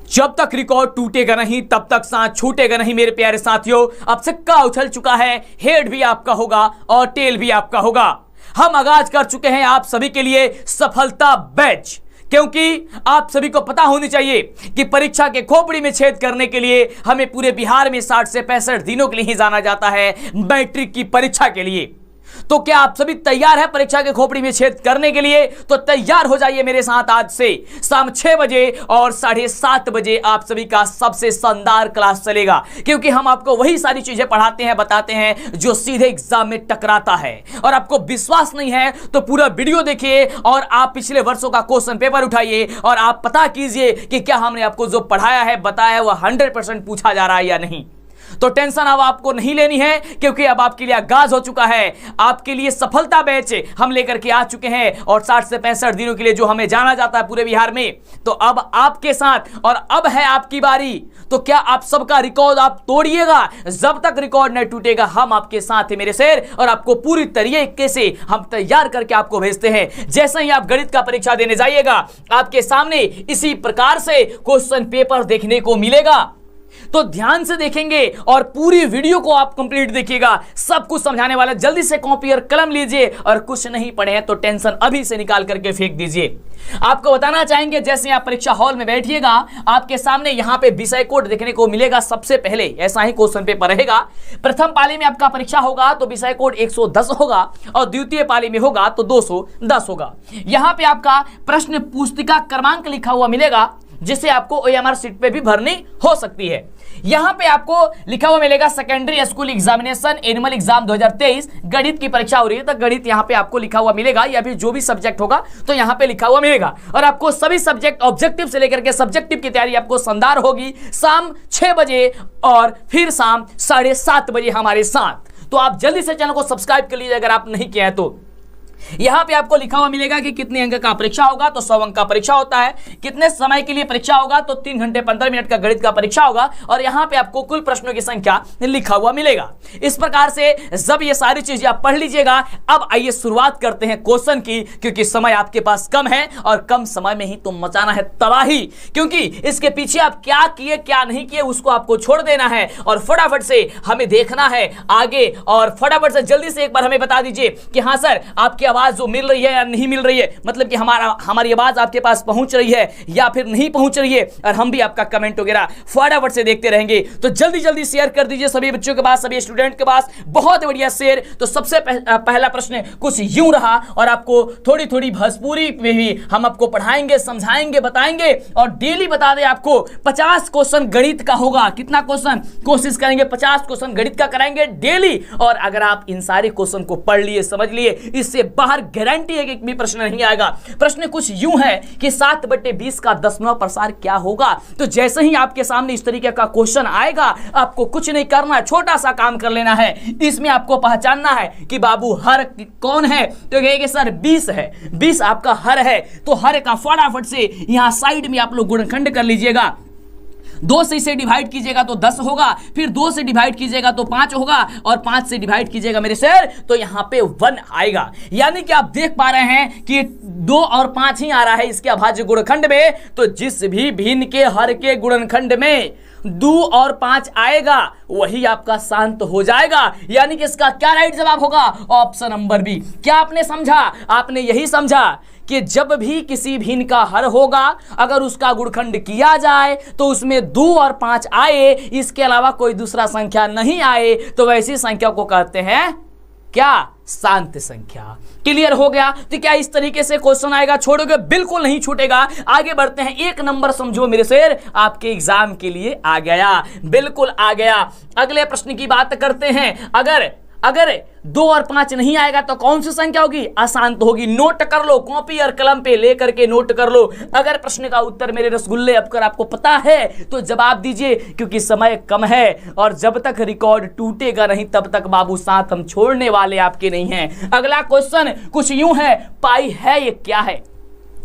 जब तक रिकॉर्ड टूटेगा नहीं तब तक सांस छूटेगा नहीं मेरे प्यारे साथियों। अब सिक्का उछल चुका है, हेड भी आपका होगा और टेल भी आपका होगा। हम आगाज कर चुके हैं आप सभी के लिए सफलता बैच, क्योंकि आप सभी को पता होनी चाहिए कि परीक्षा के खोपड़ी में छेद करने के लिए हमें पूरे बिहार में 60 से 65 दिनों के लिए ही जाना जाता है मैट्रिक की परीक्षा के लिए। तो क्या आप सभी तैयार हैं परीक्षा के खोपड़ी में छेद करने के लिए? तो तैयार हो जाइए मेरे साथ। आज से शाम 6 बजे और 7:30 बजे आप सभी का सबसे शानदार क्लास चलेगा, क्योंकि हम आपको वही सारी चीजें पढ़ाते हैं, बताते हैं जो सीधे एग्जाम में टकराता है। और आपको विश्वास नहीं है तो पूरा वीडियो देखिए और आप पिछले वर्षों का क्वेश्चन पेपर उठाइए और आप पता कीजिए कि क्या हमने आपको जो पढ़ाया है, बताया है, वह 100% पूछा जा रहा है या नहीं। तो टेंशन अब आपको नहीं लेनी है, क्योंकि अब आपके लिए आगाज हो चुका है। आपके लिए सफलता बैच हम लेकर के आ चुके हैं और 60 से 65 दिनों के लिए जो हमें जाना जाता है पूरे बिहार में, तो अब आपके साथ और अब है आपकी बारी। तो क्या आप सबका रिकॉर्ड आप तोड़िएगा? जब तक रिकॉर्ड न टूटेगा हम आपके साथ हैं मेरे शेर, और आपको पूरी तरीके से हम तैयार करके आपको भेजते हैं। जैसे ही आप गणित का परीक्षा देने जाइएगा, आपके सामने इसी प्रकार से क्वेश्चन पेपर देखने को मिलेगा। तो ध्यान से देखेंगे और पूरी वीडियो को आप कंप्लीट देखिएगा, सब कुछ समझाने वाला। जल्दी से कॉपी और कलम लीजिए, और कुछ नहीं पढ़े हैं तो टेंशन अभी से निकाल करके फेंक दीजिए। आपको बताना चाहेंगे, जैसे आप परीक्षा हॉल में बैठिएगा, आपके सामने यहां पे विषय कोड देखने को मिलेगा। सबसे पहले ऐसा ही क्वेश्चन पेपर रहेगा। प्रथम पाली में आपका परीक्षा होगा तो विषय कोड 110 होगा, और द्वितीय पाली में होगा तो 210 होगा। यहां पे आपका प्रश्न पुस्तिका क्रमांक लिखा हुआ मिलेगा, जिसे आपको OMR सीट पे भी भरनी हो सकती है। यहां पे आपको लिखा हुआ मिलेगा secondary school examination annual exam 2023 गणित की परीक्षा हो रही है, तो गणित यहां पे आपको लिखा हुआ मिलेगा, या फिर जो भी सब्जेक्ट होगा तो यहां पे लिखा हुआ मिलेगा। और आपको सभी सब्जेक्ट ऑब्जेक्टिव से लेकर के सब्जेक्टिव की तैयारी आपको शानदार होगी शाम 6 बजे और फिर शाम 7:30 बजे हमारे साथ। तो आप जल्दी से चैनल को सब्सक्राइब कर लीजिए अगर आप नहीं किया है तो। यहां पे आपको लिखा हुआ मिलेगा कि कितने अंक का परीक्षा होगा, तो 100 अंक का परीक्षा होता है। कितने समय के लिए परीक्षा होगा, तो 3 घंटे 15 मिनट का गणित का परीक्षा होगा, और यहां पे आपको कुल प्रश्नों की संख्या लिखा हुआ मिलेगा। इस प्रकार से जब ये सारी चीजें आप पढ़ लीजिएगा, अब आइए शुरुआत करते हैं क्वेश्चन की, क्योंकि समय आपके पास कम है और कम समय में ही तो मचाना है तबाही। क्योंकि इसके पीछे आप क्या किए क्या नहीं किए उसको आपको छोड़ देना है, और फटाफट से हमें देखना है आगे। और फटाफट से जल्दी से एक बार हमें बता दीजिए कि हाँ सर आपकी आवाज जो मिल रही है या नहीं मिल रही है, मतलब कि हमारी आवाज आपके पास पहुंच रही है या फिर नहीं पहुंच रही है, और हम भी आपका कमेंट वगैरह फटाफट से देखते रहेंगे। तो जल्दी जल्दी शेयर कर दीजिए सभी बच्चों के पास, सभी स्टूडेंट के पास। बहुत बढ़िया शेयर। तो सबसे पहला प्रश्न कुछ यूं रहा, और आपको थोड़ी थोड़ी भोजपुरी में भी हम आपको पढ़ाएंगे, समझाएंगे, बताएंगे, और डेली बता दें आपको 50 क्वेश्चन गणित का होगा। कितना क्वेश्चन? कोशिश करेंगे 50 क्वेश्चन गणित का कराएंगे डेली। और अगर आप इन सारे क्वेश्चन को पढ़ लिए, समझ लिए, इससे बाहर गारंटी है कि एक भी प्रश्न नहीं आएगा। प्रश्न कुछ यूं है कि 7/20 का 10वां प्रसार क्या होगा। तो जैसे ही आपके सामने इस तरीके का क्वेश्चन आएगा, आपको कुछ नहीं करना है, छोटा सा काम कर लेना है। इसमें आपको पहचानना है कि बाबू हर कौन है, तो कहेंगे सर 20 है, 20 आपका हर है। तो हर का फटाफट से यहां साइड में आप लोग गुणनखंड कर लीजिएगा। 2 से इसे डिवाइड कीजिएगा तो 10 होगा, फिर 2 से डिवाइड कीजिएगा तो 5 होगा, और 5 से डिवाइड कीजिएगा मेरे सर तो यहां पे 1 आएगा। यानी कि आप देख पा रहे हैं कि 2 और 5 ही आ रहा है इसके अभाज्य गुणनखंड में। तो जिस भी भिन्न के हर के गुणनखंड में 2 और 5 आएगा वही आपका शांत हो जाएगा। यानी कि इसका क्या राइट जवाब होगा? Option number B. क्या आपने समझा? आपने यही समझा कि जब भी किसी भिन्न का हर होगा, अगर उसका गुणनखंड किया जाए तो उसमें 2 और 5 आए, इसके अलावा कोई दूसरा संख्या नहीं आए, तो वैसी संख्या को कहते हैं क्या? शांत संख्या। क्लियर हो गया? तो क्या इस तरीके से क्वेश्चन आएगा? छोड़ोगे? बिल्कुल नहीं छूटेगा। आगे बढ़ते हैं। 1 नंबर समझो मेरे शेर आपके एग्जाम के लिए आ गया, बिल्कुल आ गया। अगले प्रश्न की बात करते हैं। अगर 2 और 5 नहीं आएगा तो कौन सी संख्या होगी? अशांत होगी। नोट कर लो, कॉपी और कलम पे लेकर के नोट कर लो। अगर प्रश्न का उत्तर मेरे रसगुल्ले अबकर आपको पता है तो जवाब दीजिए, क्योंकि समय कम है, और जब तक रिकॉर्ड टूटेगा नहीं तब तक बाबू साथ हम छोड़ने वाले आपके नहीं हैं। अगला क्वेश्चन कुछ यूं है, पाई है ये क्या है?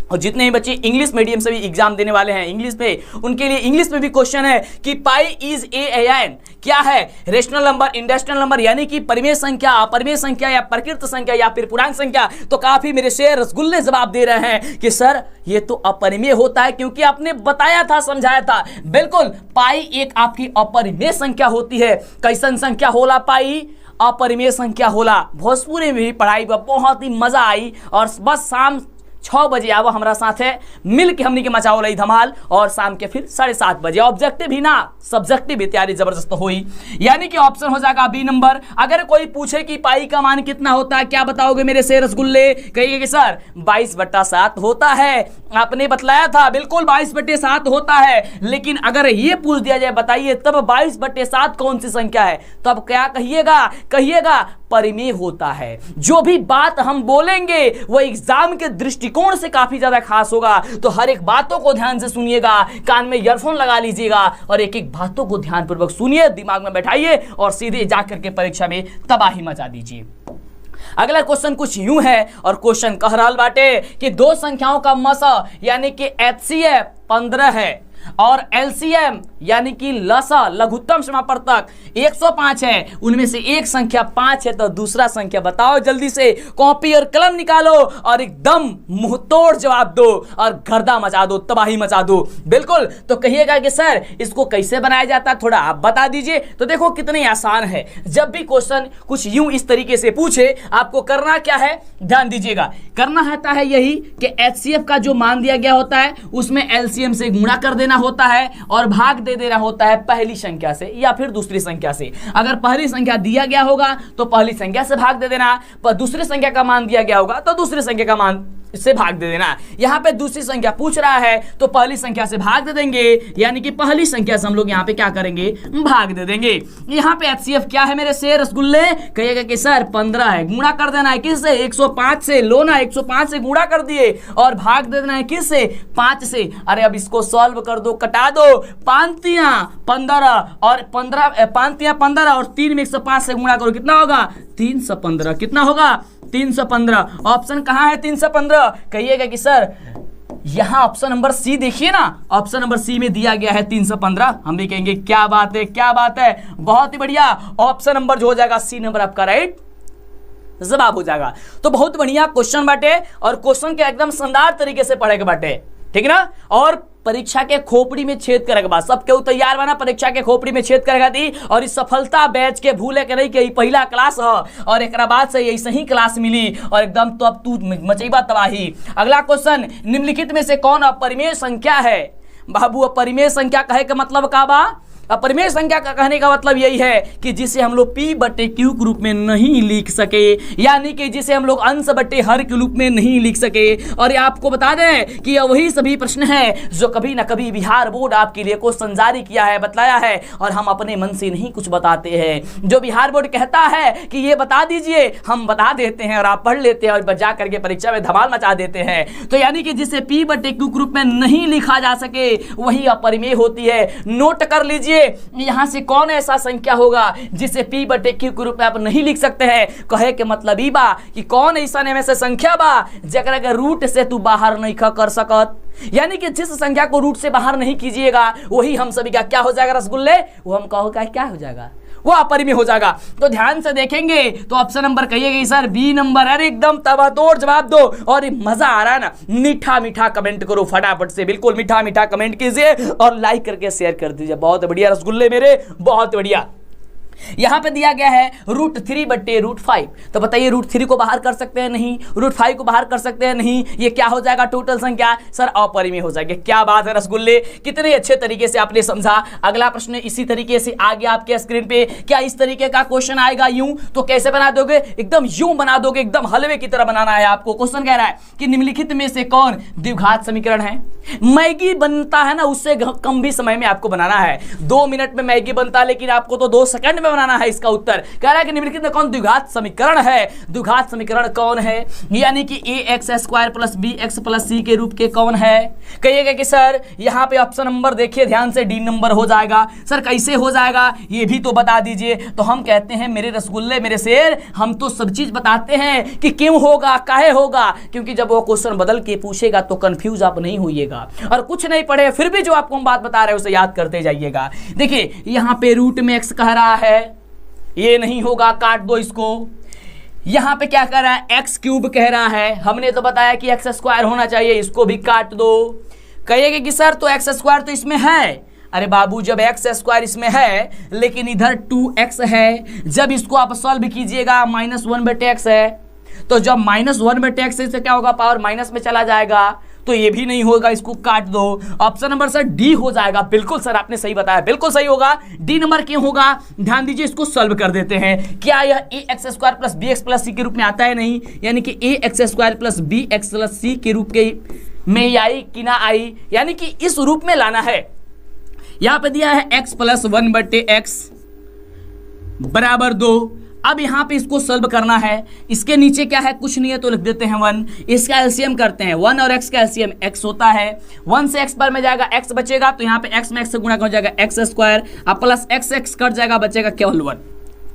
और जितने ही बच्चे इंग्लिश मीडियम से भी एग्जाम देने वाले हैं इंग्लिश में, उनके लिए इंग्लिश में भी क्वेश्चन है कि पाई इज एन क्या है, रेशनल नंबर, इंडस्ट्रियल नंबर, यानी कि परिमेय संख्या, अपरिमेय संख्या या प्रकृत संख्या या फिर पूर्णांक संख्या। तो काफी मेरे शेर रसगुल्ले जवाब दे रहे हैं कि सर ये तो अपरिमेय होता है, क्योंकि आपने बताया था, समझाया था। बिल्कुल, पाई एक आपकी अपरिमेय संख्या होती है। कैसन संख्या होला पाई? अपरिमेय संख्या होला। भोजपुरी में भी पढ़ाई बहुत ही मजा आई। और बस शाम 6 बजे आओ हमारा साथ है, मिल के हमनी के मचाओ रही धमाल। और शाम के फिर 7:30 बजे ऑब्जेक्टिव भी ना सब्जेक्टिव भी तैयारी जबरदस्त हुई। यानी कि ऑप्शन हो जाएगा बी नंबर। अगर कोई पूछे कि पाई का मान कितना होता है, क्या बताओगे मेरे से रसगुल्ले? कहिए कि सर 22/7 होता है। आपने बतलाया था, बिल्कुल 22/7 होता है। लेकिन अगर ये पूछ दिया जाए बताइए तब 22/7 कौन सी संख्या है, तब क्या कहिएगा? कहिएगा परिमेय होता है। जो भी बात हम बोलेंगे वो एग्जाम के दृष्टिकोण से काफी ज्यादा खास होगा। तो हर एक बातों को ध्यान से सुनिएगा, कान में ईयरफोन लगा लीजिएगा और एक एक बातों को ध्यानपूर्वक सुनिए, दिमाग में बैठाइए और सीधे जाकर के परीक्षा में तबाही मचा दीजिए। अगला क्वेश्चन कुछ यूं है और क्वेश्चन कह रहा बाटे कि दो संख्याओं का मसा यानी कि HCF 15 है और LCM यानी कि लसा लघुत्तम समापवर्तक 105 है। उनमें से एक संख्या 5 है, तो दूसरा संख्या बताओ। जल्दी से कॉपी और कलम निकालो और एकदम मुंह तोड़ जवाब दो और गर्दा मचा दो, तबाही मचा दो। बिल्कुल, तो कहिएगा कि सर इसको कैसे बनाया जाता है, थोड़ा आप बता दीजिए। तो देखो कितनी आसान है। जब भी क्वेश्चन कुछ यूं इस तरीके से पूछे, आपको करना क्या है, ध्यान दीजिएगा। करना होता है यही कि HCF का जो मान दिया गया होता है उसमें LCM से गुणा कर देना होता है और भाग दे देना होता है पहली संख्या से या फिर दूसरी संख्या से। अगर पहली संख्या दिया गया होगा तो पहली संख्या से भाग दे देना, पर दूसरी संख्या का मान दिया गया होगा तो दूसरी संख्या का मान से भाग दे देना। यहाँ पे दूसरी संख्या पूछ रहा है तो पहली संख्या से भाग दे देंगे, यानी कि पहली संख्या से हम लोग यहाँ पे क्या करेंगे, भाग दे देंगे। यहाँ पे HCF क्या है मेरे से रसगुल्ले? कहिएगा कि सर 15 है, गुणा कर देना है किससे, 105 से। लो ना 105 से गुणा कर दिए और भाग दे देना है किससे, 5 से। अरे अब इसको सॉल्व कर दो, कटा दो। 5 15 और 15 15 और 3 में 105 से गुणा करो, कितना होगा, 315। कितना होगा, 315। ऑप्शन कहाँ है 315? कहिएगा कि सर यहां ऑप्शन नंबर सी देखिए ना, ऑप्शन नंबर सी में दिया गया है 315। हम भी कहेंगे क्या बात है, क्या बात है, बहुत ही बढ़िया। ऑप्शन नंबर जो हो जाएगा सी नंबर आपका राइट जवाब हो जाएगा। तो बहुत बढ़िया क्वेश्चन बाटे और क्वेश्चन के एकदम शानदार तरीके से पढ़े के बाटे, ठीक है ना। और परीक्षा के खोपड़ी में छेद करेगा बाद सब केहू तैयार बना, परीक्षा के खोपड़ी में छेद करेगा दी। और इस सफलता बैच के भूले के नहीं कि पहला क्लास है और एक बाद से ऐसे ही क्लास मिली और एकदम तो अब तू मचेबा तबाही। अगला क्वेश्चन, निम्नलिखित में से कौन अपरिमेय संख्या है? बाबू अपरिमेय संख्या कहे का मतलब का बा? अपरिमेय संख्या का कहने का मतलब यही है कि जिसे हम लोग P/Q के रूप में नहीं लिख सके, यानी कि जिसे हम लोग अंश बटे हर के रूप में नहीं लिख सके। और ये आपको बता दें कि यह वही सभी प्रश्न है जो कभी ना कभी बिहार बोर्ड आपके लिए क्वेश्चन जारी किया है, बतलाया है। और हम अपने मन से नहीं कुछ बताते हैं, जो बिहार बोर्ड कहता है कि ये बता दीजिए, हम बता देते हैं और आप पढ़ लेते हैं और जा करके परीक्षा में धमाल मचा देते हैं। तो यानी कि जिसे P/Q के रूप में नहीं लिखा जा सके वही अपरिमेय होती है। नोट कर लीजिए, यहां से कौन ऐसा संख्या होगा जिसे P/Q के रूप में आप नहीं लिख सकते हैं। कहे के मतलब ई बा कि कौन ऐसा में से संख्या बा जकरा के रूट से तू बाहर नहीं कर सकत, यानी कि जिस संख्या को रूट से बाहर नहीं कीजिएगा वही हम सभी का क्या हो जाएगा रसगुल्ले, वो हम कहोगे क्या हो जाएगा, वो अपरिमेय हो जाएगा। तो ध्यान से देखेंगे तो ऑप्शन नंबर कहिएगा सर बी नंबर। अरे एकदम तबातोड़ जवाब दो और मजा आ रहा है ना, मीठा मीठा कमेंट करो फटाफट से, बिल्कुल मीठा मीठा कमेंट कीजिए और लाइक करके शेयर कर दीजिए। बहुत बढ़िया रसगुल्ले मेरे, बहुत बढ़िया। यहां पे दिया गया है √3/√5। तो बताइए √3 को बाहर कर सकते हैं नहीं, √5 को बाहर कर सकते हैं नहीं, ये क्या हो जाएगा टोटल संख्या, सर अपरिमेय हो जाएगी। क्या बात है रसगुल्ले, कितने अच्छे तरीके से आपने समझा। अगला प्रश्न इसी तरीके से आ गया आपके स्क्रीन पे। क्या इस तरीके का क्वेश्चन आएगा यूं, तो कैसे बना दोगे, एकदम यूं बना दोगे, एकदम हलवे की तरह बनाना है आपको। क्वेश्चन कह रहा है कि निम्नलिखित में से कौन द्विघात समीकरण है। मैगी बनता है ना, उससे कम भी समय में आपको बनाना है। 2 मिनट में मैगी बनता है लेकिन आपको तो 2 सेकंड में बनाना है इसका उत्तर। कह रहा है कि निम्नलिखित में कौन द्विघात समीकरण है, द्विघात समीकरण कौन है, यानी कि ax² plus bx plus c के रूप के कौन है। कहिएगा कि सर यहाँ पे ऑप्शन नंबर देखिए ध्यान से, डी नंबर हो जाएगा। सर कैसे हो जाएगा ये भी तो बता दीजिए। तो हम कहते हैं मेरे रसगुल्ले मेरे शेर, हम तो सब चीज बताते हैं कि क्यों होगा, काहे होगा, क्योंकि जब वो क्वेश्चन बदल के पूछेगा तो कंफ्यूज आप नहीं होइएगा, और कुछ नहीं पढ़े फिर भी जो आपको हम बात बता रहे हैं उसे याद करते जाइएगा। देखिए यहाँ पे रूट में x कह रहा है, ये नहीं होगा, काट दो इसको। यहाँ पे क्या कह रहा है, x³ कह रहा है, हमने तो बताया कि x² होना चाहिए, इसको भी काट दो। कहिएगा कि सर तो x² तो इसमें है। अरे बाबू जब x² इसमें है लेकिन इधर 2x है, जब इसको आप सॉल्व कीजिएगा -1/x है, तो जब -1/x है इससे क्या होगा, पावर माइनस में चला जाएगा, तो ये भी नहीं होगा, इसको काट दो। ऑप्शन नंबर सर डी हो जाएगा। बिल्कुल सर आपने सही बताया, बिल्कुल सही होगा, डी नंबर क्यों होगा, ध्यान दीजिए, इसको सॉल्व कर देते हैं। क्या यह ax² plus bx plus c के रूप में आता है, नहीं, यानी कि ax² plus bx plus c के रूप के में आई कि ना आई, यानी कि इस रूप में लाना है। यहां पे दिया है x प्लस 1/x बराबर 2। अब यहाँ पे इसको सॉल्व करना है, इसके नीचे क्या है, कुछ नहीं है तो लिख देते हैं 1। इसका एलसीएम करते हैं, 1 और x का एलसीएम x होता है, 1 से x पर में जाएगा x बचेगा, तो यहाँ पे x में x से गुणा हो जाएगा x², अब प्लस x कट जाएगा, बचेगा केवल 1।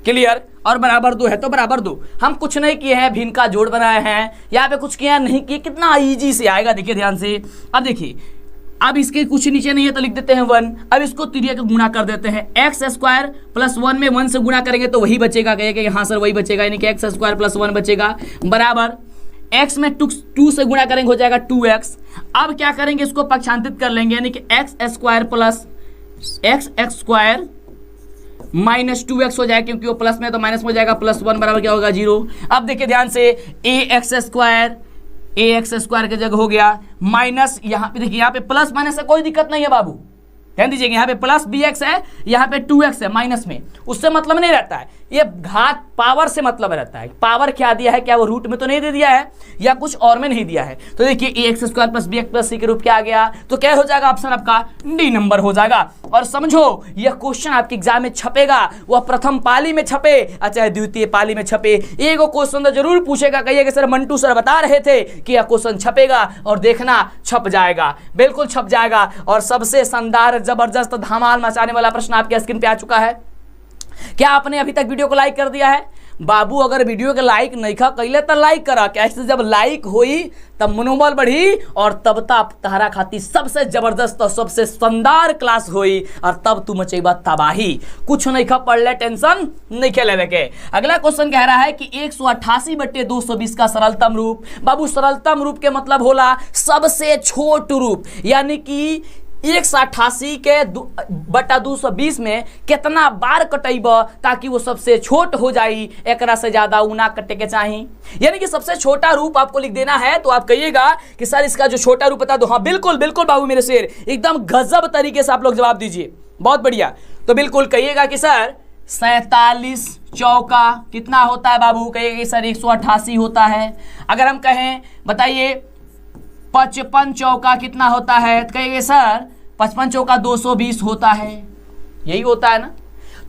क्लियर, और बराबर 2 है तो बराबर 2। हम कुछ नहीं किए हैं, भिन्न का जोड़ बनाए हैं, यहाँ पे कुछ किया नहीं किए, कितना ईजी से आएगा, देखिए ध्यान से। अब देखिए, अब इसके कुछ नीचे नहीं है तो लिख देते हैं 1। अब इसको तिरिया का गुणा कर देते हैं, x² प्लस 1 में 1 से गुणा करेंगे तो वही बचेगा, कहेंगे यहाँ सर वही बचेगा, यानी कि x² प्लस 1 बचेगा, बराबर x में 2 से गुणा करेंगे हो जाएगा 2x। अब क्या करेंगे, इसको पक्षांतरित कर लेंगे, यानी कि x² plus x² minus 2x हो जाएगा, क्योंकि वो प्लस में तो माइनस में हो जाएगा, प्लस 1 बराबर क्या होगा 0। अब देखिए ध्यान से, ax² की जगह हो गया माइनस, यहाँ पे देखिए, यहाँ पे प्लस माइनस से कोई दिक्कत नहीं है बाबू, ध्यान दीजिएगा, यहाँ पे प्लस bx है, यहाँ पे 2x है माइनस में, उससे मतलब नहीं रहता है, ये घात पावर से मतलब रहता है। पावर क्या दिया है, क्या वो रूट में तो नहीं दे दिया है या कुछ और में नहीं दिया है, तो देखिए ax² plus bx plus c के रूप क्या आ गया, तो क्या हो जाएगा, ऑप्शन आपका डी नंबर हो जाएगा। और समझो यह क्वेश्चन आपके एग्जाम में छपेगा, वह प्रथम पाली में छपे चाहे द्वितीय पाली में छपे, एक क्वेश्चन तो जरूर पूछेगा। कहिएगा सर मंटू सर बता रहे थे कि यह क्वेश्चन छपेगा, और देखना छप जाएगा, बिल्कुल छप जाएगा। और सबसे शानदार जबरदस्त धमाल मचाने वाला प्रश्न आपके स्क्रीन पे आ चुका है। क्या आपने अभी तक वीडियो को लाइक कर दिया है? बाबू अगर वीडियो के लाइक नहीं खा कैले तो लाइक करा, कैसे जब लाइक हुई तब मनोबल बढ़ी, और तब तक तहरा खाती सबसे जबरदस्त और सबसे शानदार क्लास हुई, और तब तू मचेबा तबाही। कुछ नहीं खा, पढ़ ले, टेंशन नहीं खेले के। अगला क्वेश्चन कह रहा है कि 188/220 का सरलतम रूप। बाबू सरलतम रूप के मतलब होला सबसे छोट रूप, यानी कि 188 के 220 में कितना बार कटेब ताकि वो सबसे छोट हो जाई, एकरा से ज्यादा उ ना कटे के चाहिए, यानी कि सबसे छोटा रूप आपको लिख देना है। तो आप कहिएगा कि सर इसका जो छोटा रूप बता दो। हाँ बिल्कुल बिल्कुल बाबू मेरे शेर, एकदम गजब तरीके से आप लोग जवाब दीजिए, बहुत बढ़िया। तो बिल्कुल कहिएगा कि सर 47 चौका कितना होता है बाबू, कहिएगा कि सर 188 होता है। अगर हम कहें बताइए 55 चौका कितना होता है, तो कहिए सर 55 चौका 220 होता है, यही होता है ना।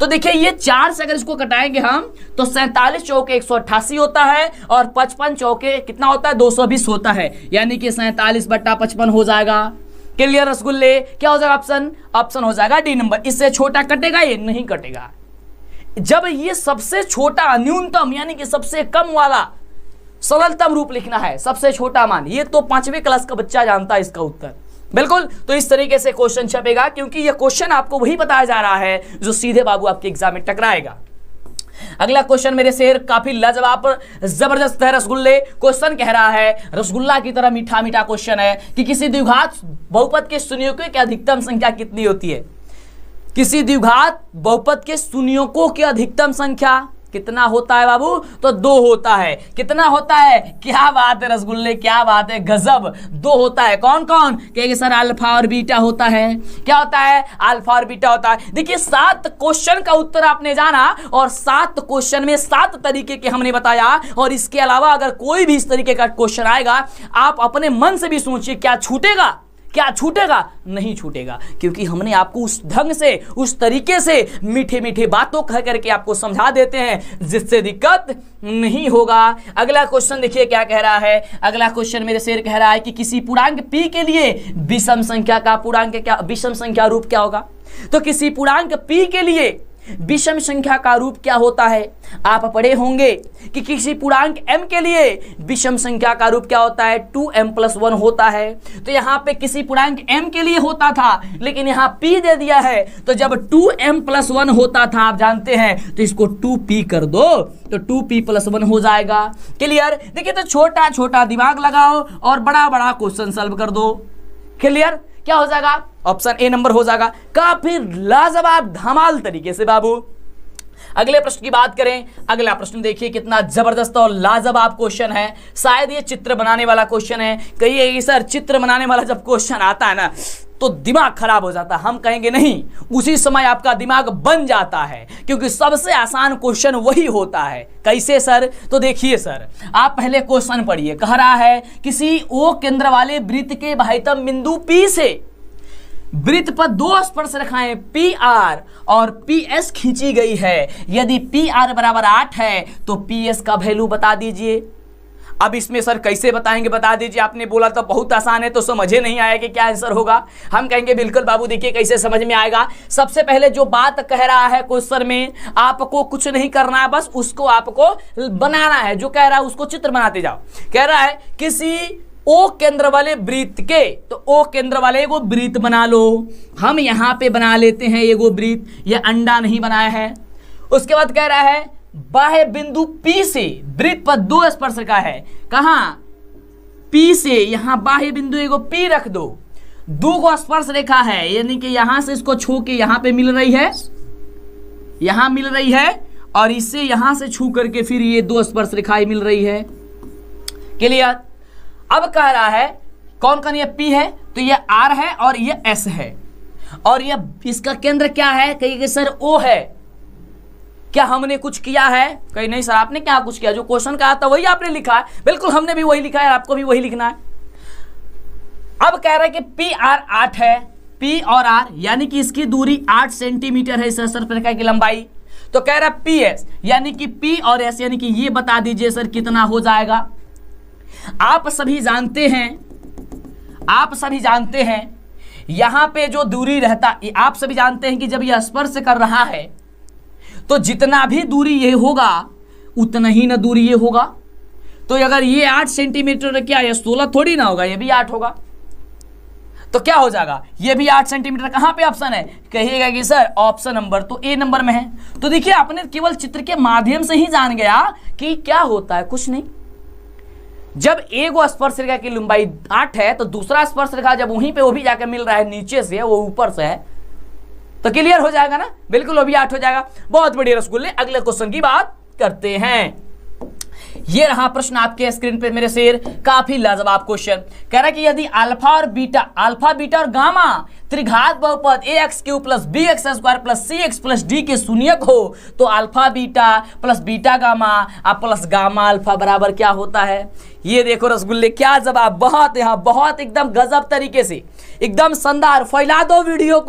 तो देखिए ये 4 से अगर इसको कटाएंगे हम तो 47 चौके 188 होता है, और 55 चौके कितना होता है 220 होता है, यानी कि 47/55 हो जाएगा। क्लियर रसगुल्ले, क्या हो जाएगा ऑप्शन, ऑप्शन हो जाएगा डी नंबर। इससे छोटा कटेगा, ये नहीं कटेगा। जब ये सबसे छोटा न्यूनतम यानी कि सबसे कम वाला सरलतम रूप लिखना है, सबसे छोटा मान, ये तो 5वीं क्लास का बच्चा जानता है इसका उत्तर, बिल्कुल। तो इस तरीके से क्वेश्चन छपेगा, क्योंकि ये क्वेश्चन आपको वही बताया जा रहा है जो सीधे बाबू आपके एग्जाम में टकराएगा। अगला क्वेश्चन मेरे शेर काफी लाजवाब जबरदस्त है रसगुल्ले। क्वेश्चन कह रहा है, रसगुल्ला की तरह मीठा मीठा क्वेश्चन है कि किसी द्विघात बहुपद के शून्यों की अधिकतम संख्या कितनी होती है। किसी द्विघात बहुपद के शून्यों की अधिकतम संख्या कितना होता है बाबू, तो 2 होता है। कितना होता है, क्या बात है रसगुल्ले, क्या बात है, गजब। 2 होता है। कौन कौन, कहेंगे सर अल्फा और बीटा होता है। क्या होता है, अल्फा और बीटा होता है। देखिए 7 क्वेश्चन का उत्तर आपने जाना, और 7 क्वेश्चन में 7 तरीके के हमने बताया, और इसके अलावा अगर कोई भी इस तरीके का क्वेश्चन आएगा आप अपने मन से भी सोचिए क्या छूटेगा, क्या छूटेगा? नहीं छूटेगा, क्योंकि हमने आपको उस ढंग से, उस तरीके से मीठे मीठे बातों कह करके आपको समझा देते हैं जिससे दिक्कत नहीं होगा। अगला क्वेश्चन देखिए क्या कह रहा है। अगला क्वेश्चन मेरे शेर कह रहा है कि किसी पूर्णांक p के लिए विषम संख्या का पूर्णांक क्या, विषम संख्या रूप क्या होगा? तो किसी पूर्णांक p के लिए विषम संख्या का रूप क्या होता है? आप पढ़े होंगे कि किसी पूर्णांक m के लिए विषम संख्या का रूप क्या होता है? 2m+1 होता है। तो यहाँ पे किसी पूर्णांक m के लिए होता था, लेकिन यहाँ p दे दिया है, तो जब 2m+1 होता था आप जानते हैं, तो इसको 2p कर दो तो 2p+1 हो जाएगा। क्लियर? देखिए, तो छोटा छोटा दिमाग लगाओ और बड़ा बड़ा क्वेश्चन सॉल्व कर दो। क्लियर? क्या हो जाएगा? ऑप्शन ए नंबर हो जाएगा। काफी लाजवाब धमाल तरीके से बाबू। अगले प्रश्न की बात करें। अगला प्रश्न देखिए कितना जबरदस्त और लाजवाब क्वेश्चन है। शायद ये चित्र बनाने वाला क्वेश्चन है। कहिए सर चित्र बनाने वाला जब क्वेश्चन आता है ना तो दिमाग खराब हो जाता है। हम कहेंगे नहीं, उसी समय आपका दिमाग बन जाता है, क्योंकि सबसे आसान क्वेश्चन वही होता है। कैसे सर? तो देखिए सर, आप पहले क्वेश्चन पढ़िए। कह रहा है किसी ओ केंद्र वाले वृत्त के बाह्यतम बिंदु P से वृत्त पर दो स्पर्श रेखाएं PR और PS खींची गई है। यदि PR बराबर 8 है तो PS का वैल्यू बता दीजिए। अब इसमें सर कैसे बताएंगे, बता दीजिए। आपने बोला तो बहुत आसान है, तो समझे नहीं आया कि क्या आंसर होगा। हम कहेंगे बिल्कुल बाबू, देखिए कैसे समझ में आएगा। सबसे पहले जो बात कह रहा है क्वेश्चन में, आपको कुछ नहीं करना है, बस उसको आपको बनाना है। जो कह रहा है उसको चित्र बनाते जाओ। कह रहा है किसी ओ केंद्र वाले वृत्त के, तो ओ केंद्र वाले एगो वृत्त बना लो। हम यहाँ पे बना लेते हैं एगो वृत्त, ये अंडा नहीं बनाया है। उसके बाद कह रहा है बाह्य बिंदु P से वृत्त पर दो स्पर्श रेखा है। कहां? P से, यहां बाह्य बिंदु एगो P रख दो। दो को स्पर्श रेखा है, यानी कि यहां से इसको छू के यहां पे मिल रही है, यहां मिल रही है, और इससे यहां से छू करके फिर ये दो स्पर्श रेखाएं मिल रही है। क्लियर? अब कह रहा है कौन कौन, ये P है तो ये R है और ये S है, और ये इसका केंद्र क्या है? कहिए सर O है। क्या हमने कुछ किया है? कहीं नहीं सर, आपने क्या कुछ किया? जो क्वेश्चन का आता वही आपने लिखा है। बिल्कुल हमने भी वही लिखा है, आपको भी वही लिखना है। अब कह रहा है कि PR 8 है, P और R यानी कि इसकी दूरी 8 सेंटीमीटर है, स्पर्शरेखा की लंबाई। तो कह रहा है PS यानी कि P और S यानी कि ये बता दीजिए सर कितना हो जाएगा। आप सभी जानते हैं यहां पे जो दूरी रहता, आप सभी जानते हैं कि जब यह स्पर्श कर रहा है तो जितना भी दूरी ये होगा उतना ही ना दूरी ये होगा। तो अगर ये 8 सेंटीमीटर, क्या ये 16 थोड़ी ना होगा, ये भी 8 होगा। तो क्या हो जाएगा? ये भी 8 सेंटीमीटर। कहां पे ऑप्शन है? कहिएगा कि सर ऑप्शन नंबर तो ए नंबर में है। तो देखिए आपने केवल चित्र के माध्यम से ही जान गया कि क्या होता है, कुछ नहीं। जब एगो स्पर्श रेखा की लंबाई 8 है तो दूसरा स्पर्श रेखा जब वहीं पे वो भी जाकर मिल रहा है, नीचे से वो ऊपर से है, तो क्लियर हो जाएगा ना। बिल्कुल वो भी 8 हो जाएगा। बहुत बढ़िया रसगुल्ले। अगले क्वेश्चन की बात करते हैं। ये रहा प्रश्न आपके स्क्रीन पे मेरे शेर। काफी लाजवाब क्वेश्चन। कह रहा है कि यदि अल्फा और बीटा, अल्फा बीटा और गामा त्रिघात बहुपद ax³ + bx² + cx + d के शून्यक हो तो alpha beta plus beta gamma plus gamma alpha बराबर क्या होता है? ये देखो रसगुल्ले, क्या जवाब। बहुत यहाँ बहुत एकदम गजब तरीके से, एकदम शानदार। फैला दो वीडियो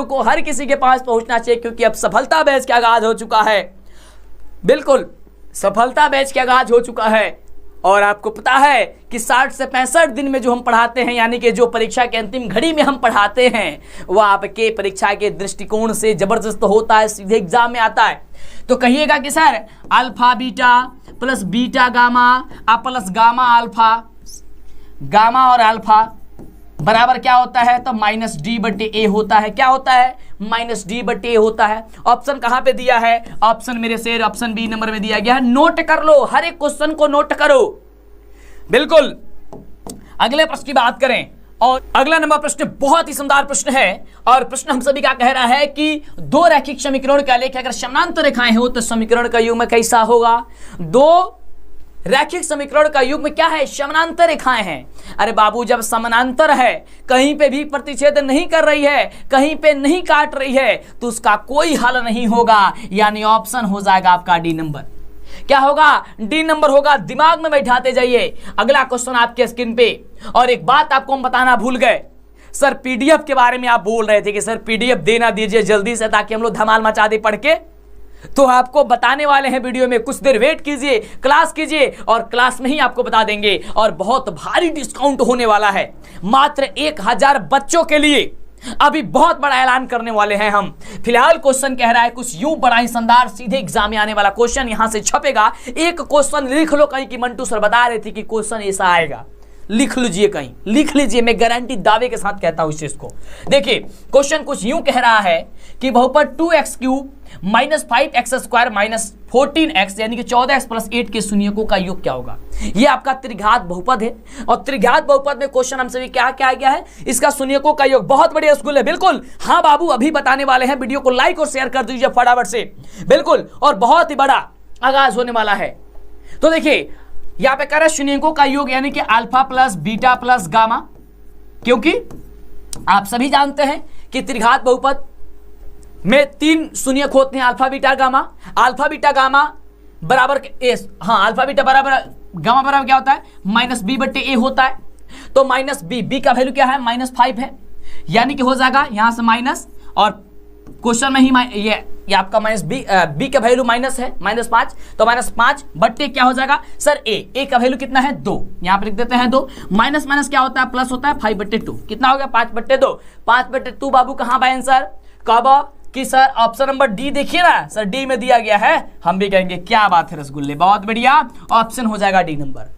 को, हर किसी के पास पहुंचना चाहिए, क्योंकि अब सफलता बैच का आगाज हो चुका है। बिल्कुल सफलता बैच का आगाज हो चुका है। और आपको पता है कि 60 से 65 दिन में जो हम पढ़ाते हैं, यानी कि जो परीक्षा के अंतिम घड़ी में हम पढ़ाते हैं, वो आपके परीक्षा के दृष्टिकोण से जबरदस्त होता है, सीधे एग्जाम में आता है। तो कहिएगा कि sir alpha beta plus beta gamma plus gamma alpha, gamma और अल्फा बराबर क्या होता है? तो -d/a होता है। क्या होता है? -d/a होता है। ऑप्शन कहां पे दिया है? ऑप्शन मेरे शेर ऑप्शन बी नंबर में दिया गया है। नोट कर लो, हर एक क्वेश्चन को नोट करो। बिल्कुल। अगले प्रश्न की बात करें, और अगला नंबर प्रश्न बहुत ही शानदार प्रश्न है। और प्रश्न हम सभी का कह रहा है कि दो रैखिक समीकरण का लेख अगर समानांतर रेखाएं हो तो समीकरण का युग्म कैसा होगा? दो रैखिक समीकरण का युग्म क्या है? समानांतर रेखाएं हैं। अरे बाबू, जब समानांतर है, कहीं पे भी प्रतिच्छेद नहीं कर रही है, कहीं पे नहीं काट रही है, तो उसका कोई हल नहीं होगा, यानी ऑप्शन हो जाएगा आपका डी नंबर। क्या होगा? डी नंबर होगा। दिमाग में बैठाते जाइए। अगला क्वेश्चन आपके स्क्रीन पे। और एक बात आपको हम बताना भूल गए, सर पीडीएफ के बारे में आप बोल रहे थे कि सर पीडीएफ देना दीजिए जल्दी से ताकि हम लोग धमाल मचा दे पढ़ के। तो आपको बताने वाले हैं वीडियो में, कुछ देर वेट कीजिए, क्लास कीजिए और क्लास में ही आपको बता देंगे। और बहुत भारी डिस्काउंट होने वाला है मात्र 1000 बच्चों के लिए। अभी बहुत बड़ा ऐलान करने वाले हैं हम। फिलहाल क्वेश्चन कह रहा है कुछ यूं बड़ा ही शानदार, सीधे एग्जाम में आने वाला क्वेश्चन यहां से छपेगा। एक क्वेश्चन लिख लो कहीं कि मंटू सर बता रहे थे कि क्वेश्चन ऐसा आएगा, लिख लीजिए कहीं, लिख लीजिए। मैं गारंटी दावे के साथ कहता हूं इस चीज को। देखिए क्वेश्चन कुछ यूं कह रहा है कि बहुपद 2x³ - 5x² - 14x यानी कि 14x + 8 के शून्यकों का योग क्या होगा। ये आपका त्रिघात बहुपद है और त्रिघात बहुपद में क्वेश्चन हमसे भी क्या क्या आ गया है, इसका शून्यकों का योग। बहुत बढ़िया स्कूल है, बिल्कुल। हाँ बाबू, अभी बताने वाले हैं। वीडियो को लाइक और शेयर कर दीजिए फटाफट से, बिल्कुल। और बहुत ही बड़ा आगाज होने वाला है। तो देखिए यहां पे करें शून्यकों का योग यानी कि alpha plus beta plus gamma, क्योंकि आप सभी जानते हैं कि त्रिघात बहुपद में 3 शून्यक होते हैं, alpha beta gamma. Alpha beta gamma बराबर अल्फा बीटा बराबर गामा बराबर क्या होता है? -b/a होता है। तो -b का वैल्यू क्या है? -5 है, यानी कि हो जाएगा यहां से माइनस, और क्वेश्चन में ही ये आपका b का वैल्यू माइनस है, -5। तो -5/a क्या हो जाएगा सर? a का वैल्यू कितना है? 2। यहां पर लिख देते हैं 2। माइनस माइनस क्या होता है? प्लस होता है। 5/2 कितना हो गया? 5/2। 5/2 बाबू कहां बाय आंसर? कब कि सर ऑप्शन नंबर डी देखिए ना, सर डी में दिया गया है। हम भी कहेंगे क्या बात है रसगुल्ले, बहुत बढ़िया, ऑप्शन हो जाएगा डी नंबर।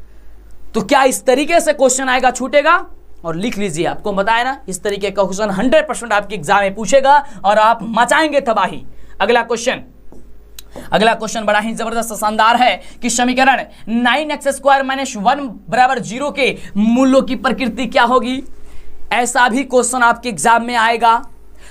तो क्या इस तरीके से क्वेश्चन आएगा, छूटेगा? और लिख लीजिए, आपको बताया ना इस तरीके का क्वेश्चन 100% आपके एग्जाम में पूछेगा और आप मचाएंगे तबाही। अगला क्वेश्चन बड़ा ही जबरदस्त शानदार है कि समीकरण 9x² - 1 = 0 के मूलों की प्रकृति क्या होगी। ऐसा भी क्वेश्चन आपके एग्जाम में आएगा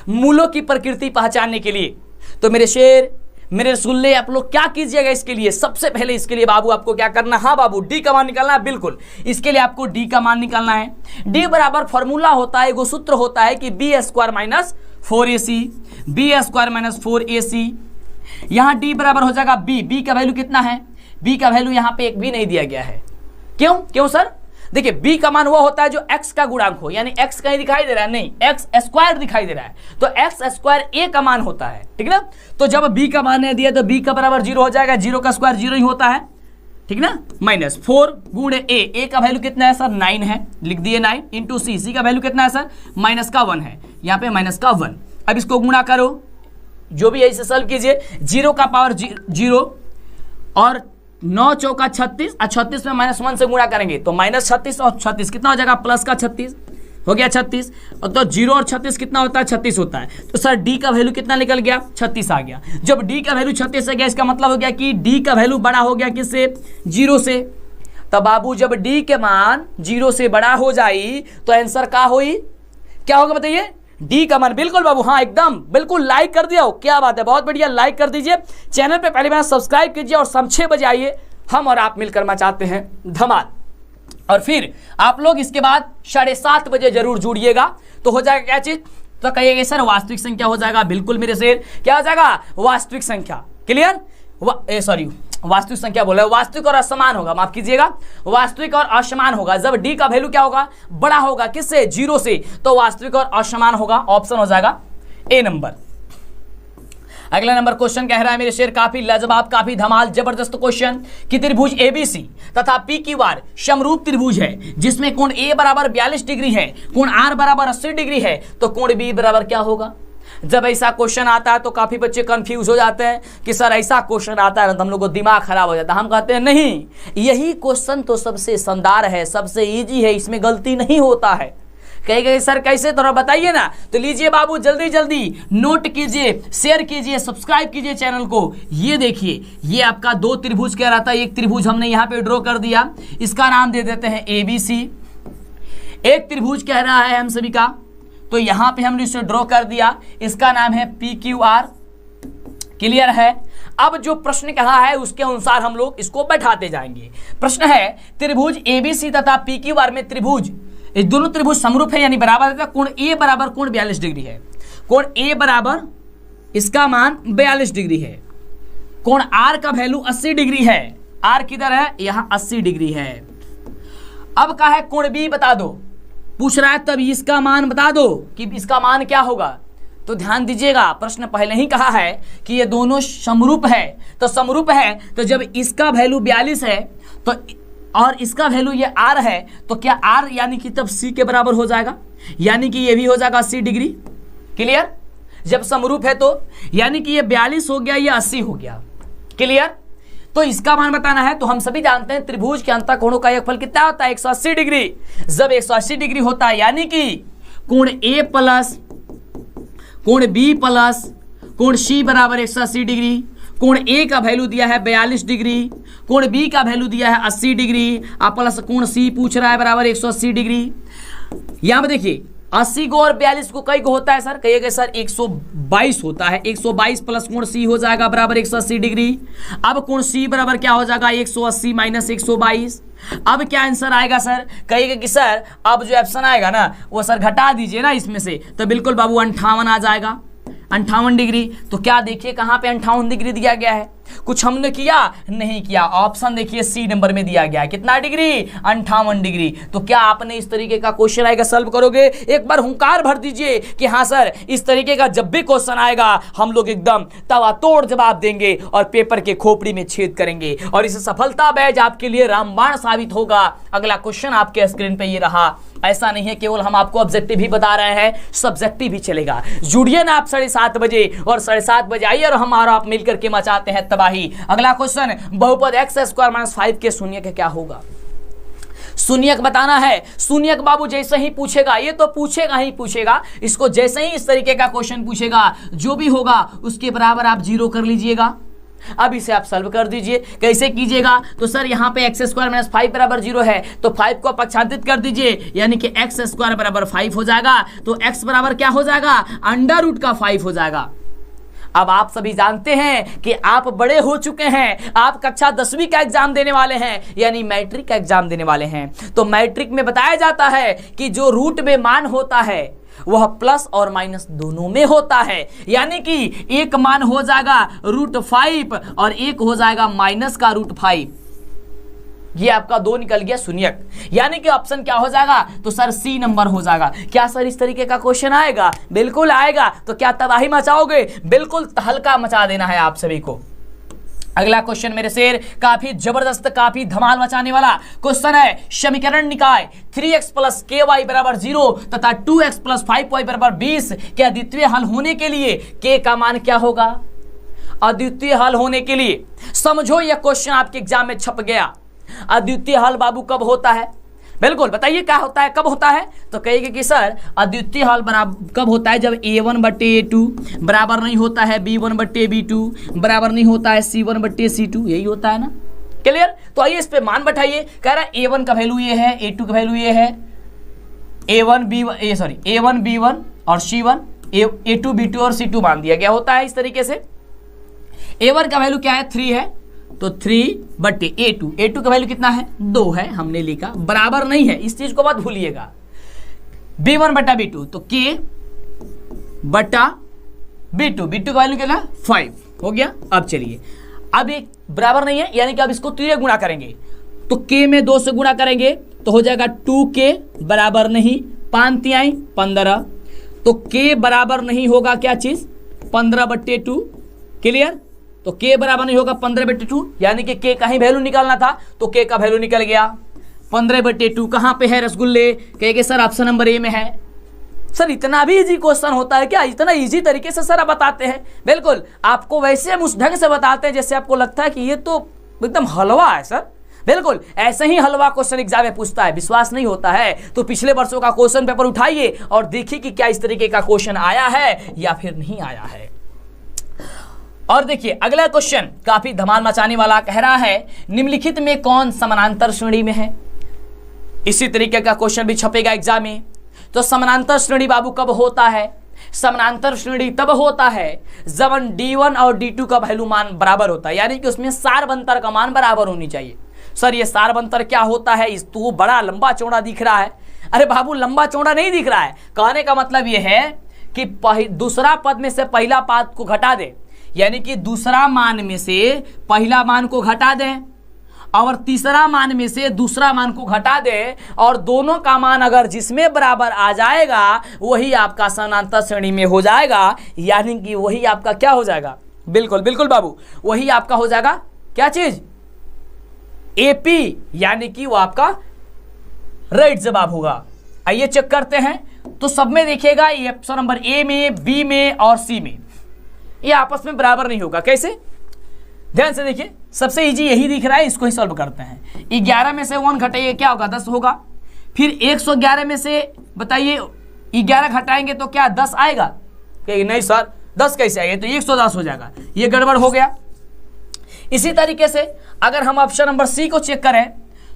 मूलों की प्रकृति पहचानने के लिए। तो मेरे शेर, मेरे रसगुल्ले, आप लोग क्या कीजिएगा इसके लिए? सबसे पहले इसके लिए बाबू आपको क्या करना है? हाँ बाबू, डी का मान निकालना है। बिल्कुल, इसके लिए आपको डी का मान निकालना है। डी बराबर फॉर्मूला होता है, एगो सूत्र होता है कि b² - 4ac, b² - 4ac। यहां डी बराबर हो जाएगा बी का वैल्यू कितना है? बी का वैल्यू यहां पे एक भी नहीं दिया गया है। क्यों सर? देखिए b का मान वो होता है जो x का गुणांक हो, यानी x कहीं दिखाई दे रहा है? नहीं, x² दिखाई दे रहा है। तो x² a का मान होता है, ठीक ना। तो जब b का मान नहीं दिया तो b का बराबर 0 हो जाएगा। 0 का स्क्वायर 0 ही होता है, ठीक ना। -4 × a का वैल्यू कितना है सर? 9 है, लिख दिए 9 × c का वैल्यू कितना है सर? -1 है, यहाँ पे -1। अब इसको गुणा करो, जो भी है इसे सॉल्व कीजिए। 0 का पावर 0 और 9 चौका 36 और 36 में -1 से गुणा करेंगे तो -36 और 36 कितना हो जाएगा? प्लस का 36 हो गया 36। और तो 0 और 36 कितना होता है? 36 होता है। तो सर डी का वैल्यू कितना निकल गया? 36 आ गया। जब डी का वैल्यू 36 आ गया, इसका मतलब हो गया कि डी का वैल्यू बड़ा हो गया किससे? 0 से। तब बाबू जब डी के मान 0 से बड़ा हो जाए तो आंसर क्या हुई? क्या होगा बताइए? डी का मान। बिल्कुल बाबू, हाँ एकदम बिल्कुल। लाइक कर दिया हो, क्या बात है, बहुत बढ़िया। लाइक कर दीजिए, चैनल पे पहले बार सब्सक्राइब कीजिए और शाम 6 बजे आइए, हम और आप मिलकर मचाते हैं धमाल। और फिर आप लोग इसके बाद 7:30 बजे जरूर जुड़िएगा। तो हो जाएगा क्या चीज? तो कहिएगा सर वास्तविक संख्या हो जाएगा। बिल्कुल मेरे शेर, क्या हो जाएगा? वास्तविक संख्या। क्लियर? वास्तविक संख्या बोला, वास्तविक और असमान होगा, माफ कीजिएगा, वास्तविक और असमान होगा। जब डी का वैल्यू क्या होगा? बड़ा होगा किससे? 0 से। तो वास्तविक और असमान होगा, ऑप्शन हो जाएगा ए नंबर। अगला नंबर क्वेश्चन कह रहा है मेरे शेर, काफी लाजवाब, काफी धमाल, जबरदस्त क्वेश्चन कि त्रिभुज ABC तथा PQR समरूप त्रिभुज है जिसमें कोण A बराबर 42 डिग्री है, कोण R बराबर 80 डिग्री है, तो कोण B बराबर क्या होगा? जब ऐसा क्वेश्चन आता है तो काफी बच्चे कंफ्यूज हो जाते हैं कि सर ऐसा क्वेश्चन आता है तो हम लोग को दिमाग खराब हो जाता है। हम कहते हैं नहीं, यही क्वेश्चन तो सबसे शानदार है, सबसे इजी है, इसमें गलती नहीं होता है। कहेंगे सर कैसे, थोड़ा बताइए ना। तो लीजिए बाबू, जल्दी जल्दी नोट कीजिए, शेयर कीजिए, सब्सक्राइब कीजिए चैनल को। ये देखिए, ये आपका 2 त्रिभुज कह रहा था, एक त्रिभुज हमने यहाँ पे ड्रॉ कर दिया, इसका नाम दे देते हैं ABC। एक त्रिभुज कह रहा है हम सभी का, तो यहाँ पे हमने इसे ड्रॉ कर दिया, इसका नाम है PQR। क्लियर है? अब जो प्रश्न कहा है उसके अनुसार हम लोग इसको बैठाते जाएंगे। प्रश्न है त्रिभुज ABC तथा PQR में त्रिभुज, ये दोनों त्रिभुज समरूप है यानी बराबर है। कोण A बराबर कोण 42 डिग्री है। कोण A बराबर इसका मान 42 डिग्री है। कोण आर का वैल्यू 80 डिग्री है, आर किधर है, यहां 80 डिग्री है। अब कहा है कोण बी बता दो, पूछ रहा है तब इसका मान बता दो कि इसका मान क्या होगा। तो ध्यान दीजिएगा, प्रश्न पहले ही कहा है कि ये दोनों समरूप है, तो समरूप है तो जब इसका वैल्यू 42 है तो और इसका वैल्यू ये आर है, तो क्या आर यानी कि तब सी के बराबर हो जाएगा, यानी कि ये भी हो जाएगा 80 डिग्री। क्लियर, जब समरूप है तो यानी कि ये 42 हो गया, ये 80 हो गया। क्लियर, तो इसका मान बताना है। तो हम सभी जानते हैं त्रिभुज के अंतःकोणों का योगफल कितना होता है, 180 डिग्री। जब 180 डिग्री होता है यानी कि कोण ए प्लस कोण बी प्लस कोण सी बराबर 180 डिग्री। कोण ए का वैल्यू दिया है 42 डिग्री, कोण बी का वैल्यू दिया है 80 डिग्री, प्लस कोण सी पूछ रहा है बराबर 180 डिग्री। यहां पर देखिए 80 को और 42 को कई को होता है सर, कहिएगा सर 122 होता है। 122 प्लस कोण सी हो जाएगा बराबर 180 डिग्री। अब कोण सी बराबर क्या हो जाएगा, 180 माइनस 122। अब क्या आंसर आएगा सर, कहिएगा कि सर अब जो ऑप्शन आएगा ना वो सर घटा दीजिए ना इसमें से, तो बिल्कुल बाबू 58 आ जाएगा, 58 डिग्री। तो क्या देखिए कहां पे 58 डिग्री दिया गया है, कुछ हमने किया नहीं किया। ऑप्शन देखिए सी नंबर में दिया गया है, कितना डिग्री, 58 डिग्री। तो क्या आपने इस तरीके का क्वेश्चन आएगा सॉल्व करोगे, एक बार हुंकार भर दीजिए कि हाँ सर इस तरीके का जब भी क्वेश्चन आएगा हम लोग एकदम तवा तोड़ जवाब देंगे और पेपर के खोपड़ी में छेद करेंगे, और इस सफलता बैज आपके लिए रामबाण साबित होगा। अगला क्वेश्चन आपके स्क्रीन पे ये रहा। ऐसा नहीं है केवल हम आपको ऑब्जेक्टिव ही बता रहे हैं, सब्जेक्टिव भी चलेगा। जुड़िए ना आप 7:30 बजे, और 7:30 बजे आइए और हमारा आप मिलकर के मचाते हैं तबाही। अगला क्वेश्चन, बहुपद x² - 5 के शून्यक क्या होगा। शून्यक बताना है। शून्यक बाबू जैसे ही पूछेगा, ये तो पूछेगा ही पूछेगा, इसको जैसे ही इस तरीके का क्वेश्चन पूछेगा जो भी होगा उसके बराबर आप 0 कर लीजिएगा। अब इसे आप सॉल्व कर दीजिए। कैसे कीजिएगा, तो सर यहाँ पे x² - 5 बराबर 0 है, तो 5 को पक्षांतरित कर दीजिए, यानी कि x² बराबर 5 हो जाएगा। तो x बराबर क्या हो जाएगा, √5 हो जाएगा। अब आप सभी जानते हैं कि आप बड़े हो चुके हैं, आप कक्षा 10वीं का एग्जाम देने वाले हैं, यानी मैट्रिक का एग्जाम देने वाले हैं। तो मैट्रिक में बताया जाता है कि जो रूट में मान होता है वह प्लस और माइनस दोनों में होता है, यानी कि एक मान हो जाएगा √5 और एक हो जाएगा माइनस का √5। ये आपका 2 निकल गया शून्यक, यानी कि ऑप्शन क्या हो जाएगा, तो सर सी नंबर हो जाएगा। क्या सर इस तरीके का क्वेश्चन आएगा, बिल्कुल आएगा। तो क्या तबाही मचाओगे, बिल्कुल तहलका मचा देना है आप सभी को। अगला क्वेश्चन मेरे शेर काफी जबरदस्त, काफी धमाल मचाने वाला क्वेश्चन है। समीकरण निकाय 3x + ky बराबर 0 तथा 2x + 5y बराबर 20 के अद्वितीय हल होने के लिए k का मान क्या होगा। अद्वितीय हल होने के लिए समझो यह क्वेश्चन आपके एग्जाम में छप गया। अद्वितीय हल बाबू कब होता है, बिल्कुल बताइए क्या होता है, कब होता है। तो कहेंगे कि सर अद्वितीय हल बराबर कब होता है, जब a1/a2 बराबर नहीं होता है b1/b2 बराबर नहीं होता है c1/c2, यही होता है ना। क्लियर, तो आइए इस पे मान बैठाइए। कह रहा है a1 का वैल्यू ये है, a2 का वैल्यू ये है, a1 b1 और c1, a2 b2 और c2 मान दिया गया होता है इस तरीके से। a1 का वैल्यू क्या है, 3 है, तो 3/a2 का वैल्यू कितना है, 2 है, हमने लिखा, बराबर नहीं है, इस चीज को मत भूलिएगा। b1/b2 तो k/b2 का वैल्यू कितना, 5 हो गया। अब चलिए, अब एक बराबर नहीं है, यानी कि अब इसको 3 गुणा करेंगे, तो k में 2 से गुणा करेंगे तो हो जाएगा 2k बराबर नहीं 5 तिहाई 15, तो k बराबर नहीं होगा क्या चीज, 15/2। क्लियर, तो k बराबर नहीं होगा 15/2, यानी कि k का ही वैल्यू निकालना था, तो k का वैल्यू निकल गया 15/2। कहां पे है रसगुल्ले, कहेंगे सर ऑप्शन नंबर ए में है। सर इतना भी इजी क्वेश्चन होता है क्या, इतना इजी तरीके से सर आप बताते हैं। बिल्कुल, आपको वैसे हम उस ढंग से बताते हैं जैसे आपको लगता है कि ये तो एकदम हलवा है सर। बिल्कुल ऐसे ही हलवा क्वेश्चन एग्जाम में पूछता है। विश्वास नहीं होता है तो पिछले वर्षों का क्वेश्चन पेपर उठाइए और देखिए कि क्या इस तरीके का क्वेश्चन आया है या फिर नहीं आया है। और देखिए अगला क्वेश्चन काफी धमाल मचाने वाला, कह रहा है निम्नलिखित में कौन समानांतर श्रेणी में है। इसी तरीके का क्वेश्चन भी छपेगा एग्जाम में। तो समानांतर श्रेणी बाबू कब होता है, समानांतर श्रेणी तब होता है जब d1 और d2 का वैल्यू मान बराबर होता है, यानी कि उसमें सारबंतर का मान बराबर होनी चाहिए। सर ये सारबंतर क्या होता है, इस तो बड़ा लंबा चौड़ा दिख रहा है। अरे बाबू लंबा चौड़ा नहीं दिख रहा है, कहने का मतलब यह है कि दूसरा पद में से पहला पद को घटा दे, यानी कि दूसरा मान में से पहला मान को घटा दें और तीसरा मान में से दूसरा मान को घटा दें और दोनों का मान अगर जिसमें बराबर आ जाएगा वही आपका समानांतर श्रेणी में हो जाएगा, यानी कि वही आपका क्या हो जाएगा, बिल्कुल बिल्कुल बाबू, वही आपका हो जाएगा क्या चीज, एपी, यानी कि वो आपका राइट जवाब होगा। आइए चेक करते हैं। तो सब में देखिएगा ये ऑप्शन नंबर ए में, बी में और सी में ये आपस में बराबर नहीं होगा। कैसे, ध्यान से देखिए, सबसे इजी यही दिख रहा है, इसको ही सॉल्व करते हैं। 11 में से 1 घटाइए क्या होगा, 10 होगा। फिर 111 में से बताइए 11 घटाएंगे तो क्या 10 आएगा, कहेंगे नहीं सर 10 कैसे आएगा, तो 110 हो जाएगा, ये गड़बड़ हो गया। इसी तरीके से अगर हम ऑप्शन नंबर सी को चेक करें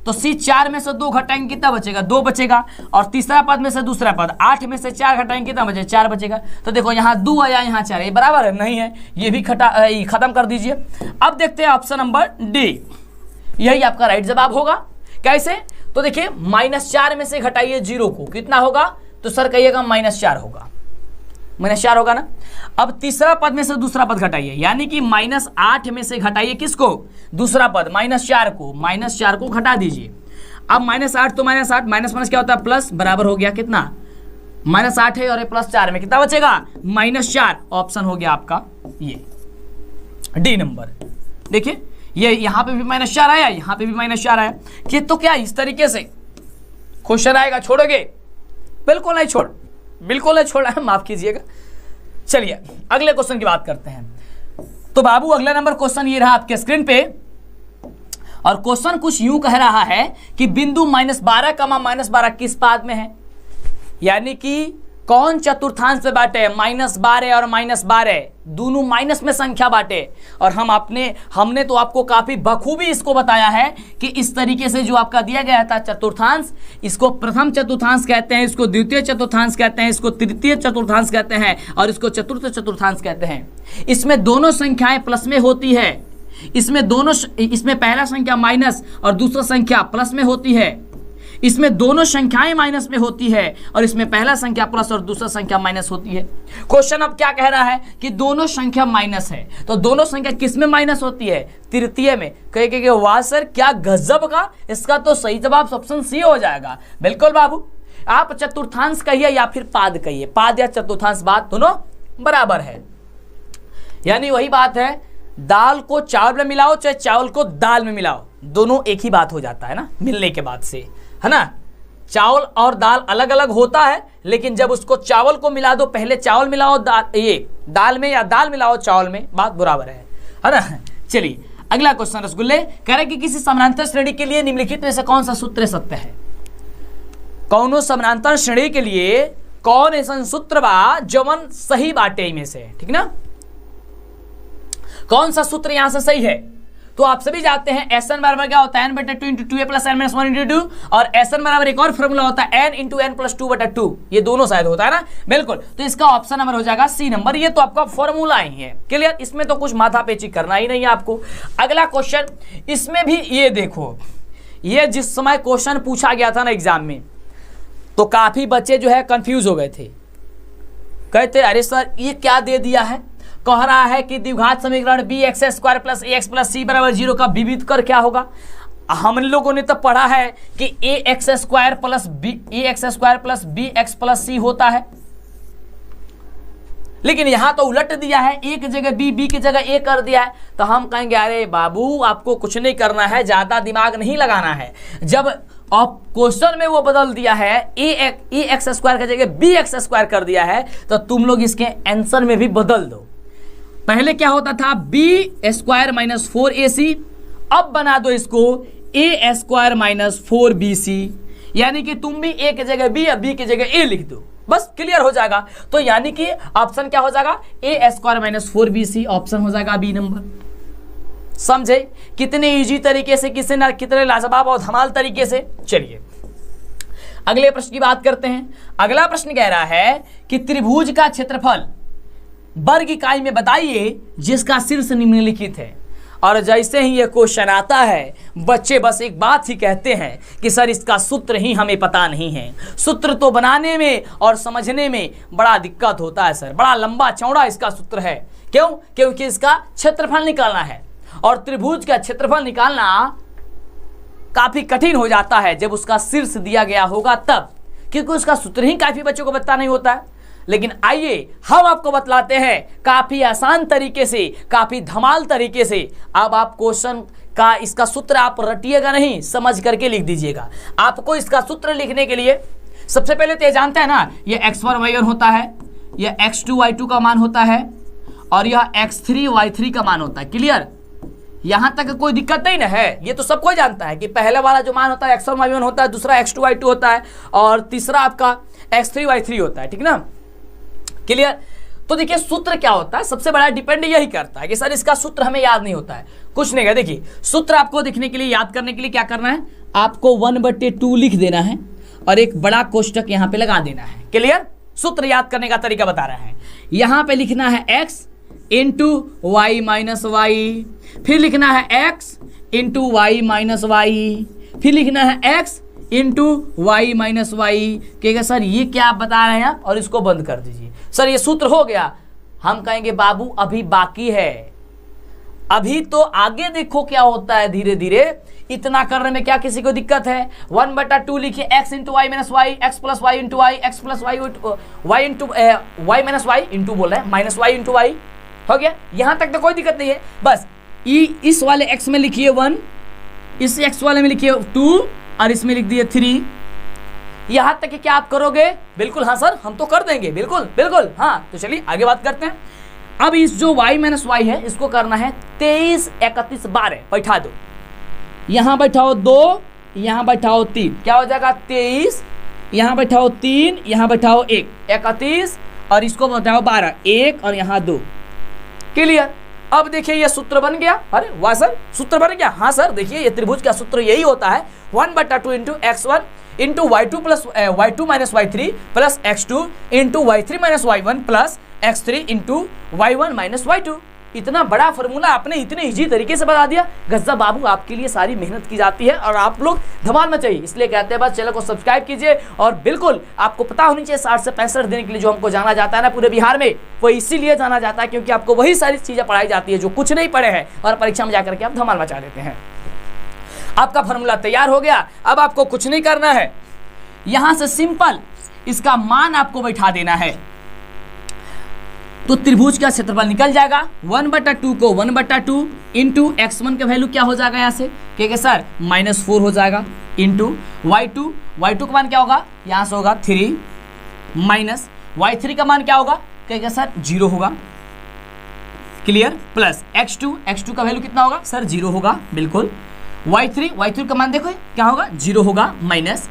तो सी 4 में से 2 घटाएंगे कितना बचेगा, 2 बचेगा। और तीसरा पद में से दूसरा पद 8 में से 4 घटाएंगे कितना बचेगा, 4 बचेगा। तो देखो यहाँ 2 आया, यहाँ 4, ये बराबर है, नहीं है, ये भी खत्म कर दीजिए। अब देखते हैं ऑप्शन नंबर डी, यही आपका राइट जवाब होगा। कैसे, तो देखिए -4 में से घटाइए 0 को, कितना होगा, तो सर कहिएगा -4 होगा, -4 होगा ना। अब तीसरा पद में से दूसरा पद घटाइए, यानी कि -8 में से घटाइए किसको, दूसरा पद -4 को, -4 को घटा दीजिए। अब -8 तो -8, माइनस क्या होता है, प्लस, बराबर हो गया कितना, -8 है और ये +4 में कितना बचेगा, -4। ऑप्शन हो गया आपका ये डी नंबर। देखिए ये यहाँ पे भी -4 आया, यहाँ पे भी -4 आया, कि तो क्या इस तरीके से क्वेश्चन आएगा, छोड़ोगे, बिल्कुल नहीं छोड़, बिल्कुल नहीं छोड़ा है, माफ कीजिएगा। चलिए अगले क्वेश्चन की बात करते हैं। तो बाबू अगला नंबर क्वेश्चन ये रहा आपके स्क्रीन पे, और क्वेश्चन कुछ यूं कह रहा है कि बिंदु -12, -12 किस पाद में है, यानी कि कौन चतुर्थांश पे बांटे, -12 और -12 दोनों माइनस में संख्या बांटे। और हमने तो आपको काफी बखूबी इसको बताया है कि इस तरीके से जो आपका दिया गया था चतुर्थांश, इसको प्रथम चतुर्थांश कहते हैं, इसको द्वितीय चतुर्थांश कहते हैं, इसको तृतीय चतुर्थांश कहते हैं और इसको चतुर्थ चतुर्थांश कहते हैं। इसमें दोनों संख्याएं प्लस में होती है, इसमें पहला संख्या माइनस और दूसरा संख्या प्लस में होती है, इसमें दोनों संख्याएं माइनस में होती है और इसमें पहला संख्या प्लस और दूसरा संख्या माइनस होती है। क्वेश्चन अब क्या कह रहा है कि दोनों संख्या माइनस है, तो दोनों संख्या किस में माइनस होती है, तृतीय में। कहेंगे वाह सर क्या गजब का, इसका तो सही जवाब ऑप्शन सी हो जाएगा। बिल्कुल बाबू, आप चतुर्थांश कहिए या फिर पाद कहिए, पाद या चतुर्थांश बात दोनों बराबर है। यानी वही बात है, दाल को चावल में मिलाओ चाहे चावल को दाल में मिलाओ, दोनों एक ही बात हो जाता है ना मिलने के बाद से, है ना। चावल और दाल अलग अलग होता है, लेकिन जब उसको चावल को मिला दो, पहले चावल मिलाओ दाल में या दाल मिलाओ चावल में, बात बराबर है ना। चलिए अगला क्वेश्चन रसगुल्ले कह रहे कि किसी समानांतर श्रेणी के लिए निम्नलिखित में से कौन सा सूत्र सत्य है। कौनो समानांतर श्रेणी के लिए कौन ऐसा सूत्र बा जवन सही बाटे में से, ठीक ना, कौन सा सूत्र यहां से सही है। तो आप सभी जानते हैं Sn बराबर क्या होता है, n/2 × 2a + n - 1 × 2, और Sn बराबर एक और फॉर्मूला होता है n × n + 2/2, ये दोनों शायद होता है ना, बिल्कुल। तो इसका ऑप्शन नंबर हो जाएगा सी नंबर, ये तो आपका फॉर्मूला ही है, क्लियर, इसमें तो कुछ माथा पेची करना ही नहीं है आपको। अगला क्वेश्चन, इसमें भी ये देखो, ये जिस समय क्वेश्चन पूछा गया था ना एग्जाम में, तो काफी बच्चे जो है कंफ्यूज हो गए थे, कहते अरे सर ये क्या दे दिया है, कह रहा है कि द्विघात समीकरण bx² + ax + c = 0 का विविध कर क्या होगा। हम लोगों ने तो पढ़ा है कि ax² + bx + c होता है, लेकिन यहां तो उलट दिया है, a की जगह b की जगह a कर दिया है। तो हम कहेंगे अरे बाबू आपको कुछ नहीं करना है, ज्यादा दिमाग नहीं लगाना है। जब आप क्वेश्चन में वो बदल दिया है, ax² की जगह bx² कर दिया है, तो तुम लोग इसके आंसर में भी बदल दो। पहले क्या होता था b² - 4ac, अब बना दो इसको a² - 4bc, यानी कि तुम भी a की जगह b या b की जगह a लिख दो, बस क्लियर हो जाएगा। तो यानी कि ऑप्शन क्या हो जाएगा, a² - 4bc, ऑप्शन हो जाएगा बी नंबर। समझे कितने इजी तरीके से, कितने लाजवाब और धमाल तरीके से। चलिए अगले प्रश्न की बात करते हैं। अगला प्रश्न कह रहा है कि त्रिभुज का क्षेत्रफल वर्ग इकाई में बताइए जिसका शीर्ष निम्नलिखित है। और जैसे ही ये क्वेश्चन आता है, बच्चे बस एक बात ही कहते हैं कि सर इसका सूत्र ही हमें पता नहीं है। सूत्र तो बनाने में और समझने में बड़ा दिक्कत होता है सर, बड़ा लंबा चौड़ा इसका सूत्र है, क्यों? क्योंकि इसका क्षेत्रफल निकालना है और त्रिभुज का क्षेत्रफल निकालना काफी कठिन हो जाता है जब उसका शीर्ष दिया गया होगा तब, क्योंकि उसका सूत्र ही काफी बच्चों को पता नहीं होता है। लेकिन आइए हम आपको बतलाते हैं काफी आसान तरीके से, काफी धमाल तरीके से। अब आप क्वेश्चन का इसका सूत्र आप रटिएगा नहीं, समझ करके लिख दीजिएगा। आपको इसका सूत्र लिखने के लिए सबसे पहले तो ये जानते हैं ना, ये x1 y1 होता है, यह x2 y2 का मान होता है और यह x3 y3 का मान होता है। क्लियर? यहां तक कोई दिक्कत नहीं ना है, ये तो सबको जानता है कि पहले वाला जो मान होता है x1 y1 होता है, दूसरा x2 y2 होता है और तीसरा आपका x3 y3 होता है। ठीक ना? क्लियर? तो देखिए सूत्र क्या होता है, सबसे बड़ा डिपेंड यही करता है कि सर इसका सूत्र हमें याद नहीं होता है, कुछ नहीं है। देखिए सूत्र आपको देखने के लिए, याद करने के लिए क्या करना है, आपको 1/2 लिख देना है और एक बड़ा कोष्टक यहां पे लगा देना है। क्लियर? सूत्र याद करने का तरीका बता रहे हैं। यहां पे लिखना है x into y minus y, फिर लिखना है x into y minus y, फिर लिखना है x into y minus y. कहेगा सर ये क्या आप बता रहे हैं आप, और इसको बंद कर दीजिए। सर ये सूत्र हो गया। हम कहेंगे बाबू अभी बाकी है, अभी तो आगे देखो क्या होता है धीरे धीरे। इतना करने में क्या किसी को दिक्कत है? 1/2 लिखिए, x into y minus y, x plus y into y, x plus y y into y minus y into बोल रहे हैं, माइनस वाई इंटू वाई। हो गया? यहां तक तो कोई दिक्कत नहीं है। बस इस वाले x में लिखिए 1, इस x वाले में लिखिए 2 और इसमें लिख दिए 3। यहां तक कि क्या आप करोगे? बिल्कुल हाँ सर हम तो कर देंगे, बिल्कुल बिल्कुल हाँ। तो चलिए आगे बात करते हैं। अब इस जो y माइनस वाई है इसको करना है 23, 31, 12 बैठा दो। यहां बैठाओ 2, यहां बैठाओ 3, क्या हो जाएगा 23, यहां बैठाओ 3, यहां बैठाओ 1, 31 और इसको बैठाओ 12, 1 और यहां 2। क्लियर? अब देखिए ये सूत्र बन गया। अरे वाह सर सूत्र बन गया। हाँ सर देखिए ये त्रिभुज का सूत्र यही होता है, 1/2 into x1 into y2 plus y2 minus y3 plus x2 into y3 minus y1 plus x3 into y1 minus y2। इतना बड़ा फॉर्मूला आपने इतने इजी तरीके से बता दिया। गज्जा बाबू आपके लिए सारी मेहनत की जाती है और आप लोग धमाल मचाइए, इसलिए कहते हैं बस चैनल को सब्सक्राइब कीजिए। और बिल्कुल आपको पता होनी चाहिए 60 से 65 दिन के लिए जो हमको जाना जाता है ना पूरे बिहार में, वो इसीलिए जाना जाता है क्योंकि आपको वही सारी चीजें पढ़ाई जाती है जो कुछ नहीं पढ़े हैं और परीक्षा में जाकर के आप धमाल मचा देते हैं। आपका फॉर्मूला तैयार हो गया। अब आपको कुछ नहीं करना है, यहां से सिंपल इसका मान आपको बैठा देना है तो त्रिभुज का क्षेत्रफल निकल जाएगा। 1/2 को 1/2 इंटू x1 का वैल्यू क्या हो जाएगा यहाँ से, कहेंगे सर -4 हो जाएगा, इंटू y2 का मान क्या होगा, यहाँ से होगा 3 माइनस y3 का मान क्या होगा, कहेंगे सर 0 होगा। क्लियर? प्लस x2 का वैल्यू कितना होगा सर 0 होगा, बिल्कुल। y3 का मान देखो क्या होगा 0 होगा, माइनस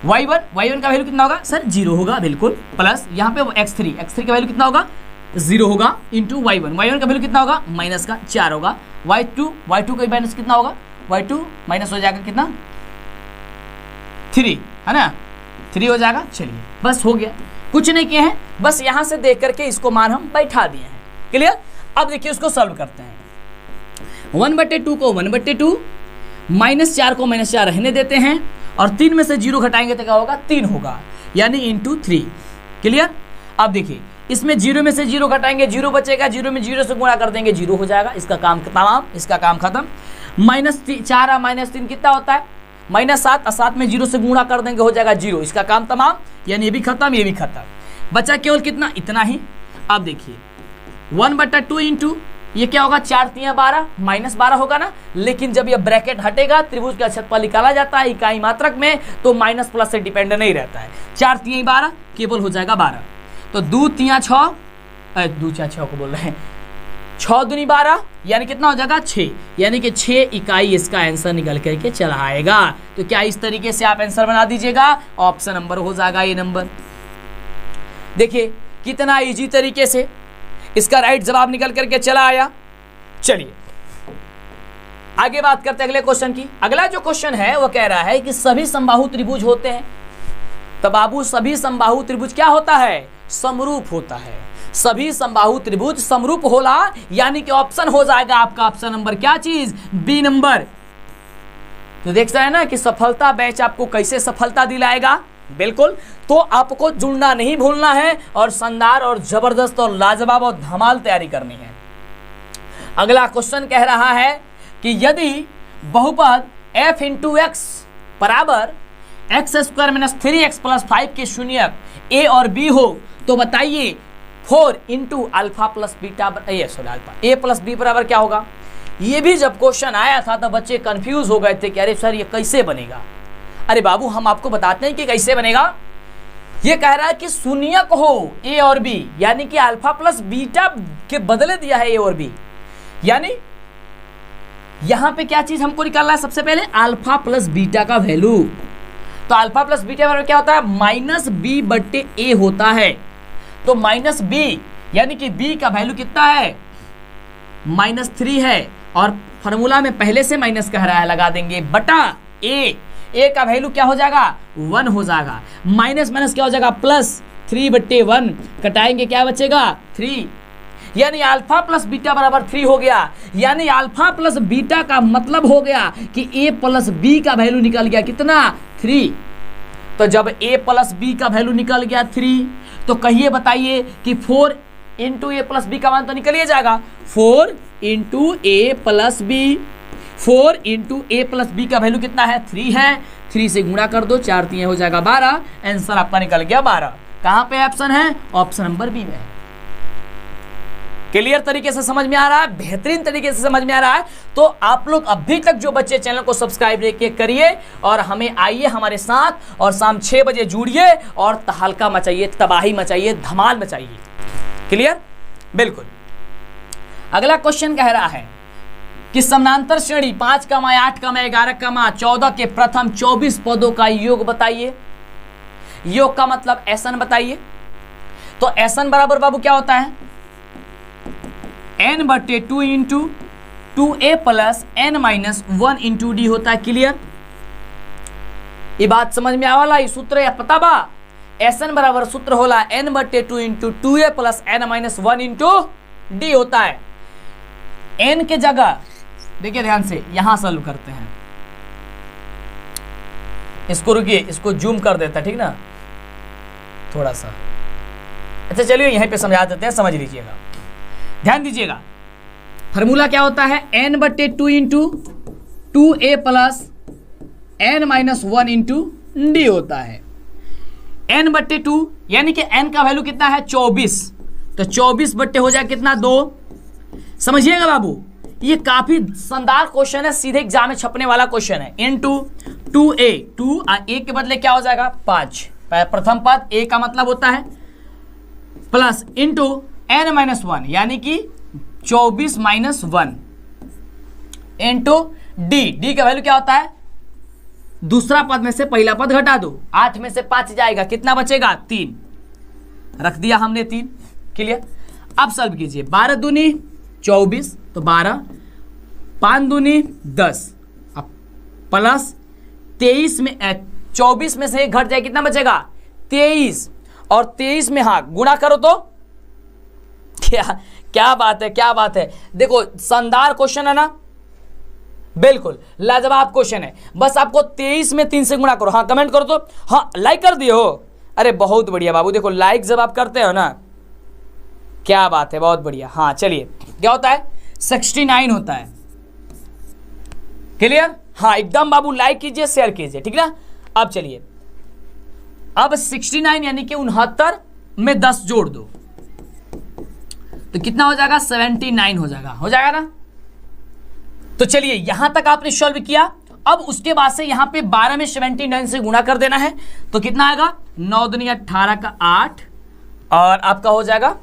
y1 का वैल्यू कितना होगा सर 0 होगा, बिल्कुल। प्लस यहाँ पे x3 का वैल्यू कितना होगा 0 होगा, इंटू y1 का वैल्यू कितना होगा माइनस का 4 होगा। y2 का माइनस कितना होगा, y2 माइनस हो जाएगा कितना 3 है ना, 3 हो जाएगा। चलिए बस हो गया, कुछ नहीं किए हैं, बस यहां से देख करके इसको मान हम बैठा दिए हैं। क्लियर? अब देखिए उसको सॉल्व करते हैं। 1/2 को 1/2, -4 को -4 रहने देते हैं और 3 में से 0 घटाएंगे तो क्या होगा 3 होगा, यानी इंटू 3। क्लियर? अब देखिए इसमें 0 में से 0 घटाएंगे 0 बचेगा, 0 में 0 से गुणा कर देंगे 0 हो जाएगा। इसका काम तमाम, इसका काम खत्म। -4 और -3 कितना होता है -7 और 7 में 0 से गुणा कर देंगे हो जाएगा 0, इसका काम तमाम, यानी ये भी खत्म ये भी खत्म। बचा केवल कितना, इतना ही। अब देखिए 1/2 इंटू ये क्या होगा 4 3 12 -12 होगा ना, लेकिन जब ये ब्रैकेट हटेगा त्रिभुज का क्षेत्रफल निकाला जाता है इकाई मात्रक में तो माइनस प्लस से डिपेंड नहीं रहता है। 4 3 12 केवल हो जाएगा 12, तो 2 3 6 2 4 6 को बोल रहे हैं 6 दूनी 12 यानी कितना हो जाएगा 6, यानी कि 6 इकाई इसका आंसर निकल करके चला आएगा। तो क्या इस तरीके से आप आंसर बना दीजिएगा, ऑप्शन नंबर हो जाएगा ये नंबर। देखिए कितना इजी तरीके से इसका राइट जवाब निकल करके चला आया। चलिए आगे बात करते हैं अगले क्वेश्चन की। अगला जो क्वेश्चन है वो कह रहा है कि सभी समबाहु त्रिभुज होते हैं। तो बाबू सभी समबाहु त्रिभुज क्या होता है, समरूप होता है। सभी समबाहु त्रिभुज समरूप होला, यानी कि ऑप्शन हो जाएगा आपका ऑप्शन नंबर क्या चीज, बी नंबर। तो देख रहे हैं ना कि सफलता बैच आपको कैसे सफलता दिलाएगा। बिल्कुल, तो आपको जुड़ना नहीं भूलना है और शानदार और जबरदस्त और लाजवाब और धमाल तैयारी करनी है। अगला क्वेश्चन कह रहा है कि यदि बहुपद f इंटू एक्स बराबर x square minus 3x plus 5 के शून्यक a और b हो तो बताइए 4 into alpha plus beta alpha a plus b बराबर क्या होगा। ये भी जब क्वेश्चन आया था तो बच्चे कंफ्यूज हो गए थे कि अरे सर ये कैसे बनेगा। अरे बाबू हम आपको बताते हैं कि कैसे बनेगा। ये कह रहा है कि शून्यक हो a और b, यानी कि अल्फा प्लस बीटा के बदले दिया है a और b, यानी यहां पे क्या चीज हमको निकालना है, सबसे पहले अल्फा प्लस बीटा का वैल्यू। तो अल्फा प्लस बीटा बराबर क्या होता है, माइनस बी बट्टे ए होता है। तो माइनस बी यानी कि b का वैल्यू कितना है, -3 है, और फॉर्मूला में पहले से माइनस कह रहा है, लगा देंगे बटा ए का वैल्यू क्या हो जाएगा 1 हो जाएगा, माइनस माइनस क्या हो जाएगा प्लस 3/1, कटाएंगे क्या बचेगा 3, यानी अल्फा प्लस बीटा बराबर 3 हो गया। यानी अल्फा प्लस बीटा का मतलब हो गया कि a प्लस बी का वैल्यू निकल गया कितना 3। तो जब a प्लस बी का वैल्यू निकल गया 3 तो कहिए बताइए कि 4 इंटू ए प्लस बी का मान तो निकल ही जाएगा, 4 इंटू ए प्लस बी, 4 इंटू ए प्लस बी का वैल्यू कितना है 3 है, 3 से गुणा कर दो, 4 3 हो जाएगा 12, आंसर आपका निकल गया 12। कहां पे ऑप्शन है, ऑप्शन नंबर बी में है। क्लियर तरीके से समझ में आ रहा है, बेहतरीन तरीके से समझ में आ रहा है। तो आप लोग अभी तक जो बच्चे चैनल को सब्सक्राइब करिए और हमें आइए हमारे साथ और शाम 6 बजे जुड़िए और तहलका मचाइए, तबाही मचाइए, धमाल मचाइए। क्लियर, बिल्कुल। अगला क्वेश्चन कह रहा है कि समानांतर श्रेणी 5, 8, 11, 14 के प्रथम 24 पदों का योग बताइए। योग का मतलब SN बताइए। तो SN बराबर बाबू क्या होता है, n/2 into 2a plus n minus 1 into D होता है। क्लियर, ये बात समझ में आवाला, ये सूत्र या पता बा। SN बराबर सूत्र होला n/2 into 2a plus n minus 1 into D होता है। n के जगह देखिए ध्यान से यहां सॉल्व करते हैं, इसको रुकिए, इसको जूम कर देता है, ठीक ना थोड़ा सा। अच्छा चलिए यहीं पे समझा देते हैं, समझ लीजिएगा, ध्यान दीजिएगा। फॉर्मूला क्या होता है, n/2 into 2a plus n minus 1 into D होता है। n/2 यानी कि n का वैल्यू कितना है 24, तो 24 बट्टे हो जाए कितना 2। समझिएगा बाबू, ये काफी शानदार क्वेश्चन है, सीधे एग्जाम में छपने वाला क्वेश्चन है। इंटू 2a, 2 a के बदले क्या हो जाएगा 5, प्रथम पद a का मतलब होता है, प्लस इंटू n माइनस 1 यानी कि 24 माइनस 1 इंटू डी का वैल्यू क्या होता है, दूसरा पद में से पहला पद घटा दो, 8 में से 5 जाएगा, कितना बचेगा 3, रख दिया हमने 3। क्लियर, अब सॉल्व कीजिए, 12 दूनी 24 तो 12, 5 दूनी 10, अब प्लस 23 में 24 में से एक घट जाए, कितना बचेगा 23, और 23 में हाँ गुणा करो तो क्या बात है, क्या बात है। देखो शानदार क्वेश्चन है ना, बिल्कुल लाजवाब क्वेश्चन है। बस आपको 23 में 3 से गुणा करो, हाँ कमेंट करो तो, हाँ लाइक कर दिए हो, अरे बहुत बढ़िया बाबू। देखो लाइक जब आप करते हो ना, क्या बात है, बहुत बढ़िया। हाँ चलिए, क्या होता है 69 होता है। क्लियर, हाँ एकदम बाबू, लाइक कीजिए, शेयर कीजिए, ठीक ना। अब चलिए, अब 69 यानी कि 69 में 10 जोड़ दो तो कितना हो जाएगा 79 हो जाएगा ना। तो चलिए यहां तक आपने सॉल्व किया। अब उसके बाद से यहां पे 12 में 79 से गुणा कर देना है, तो कितना आएगा 9 दूनी 18 का 8, और आपका हो जाएगा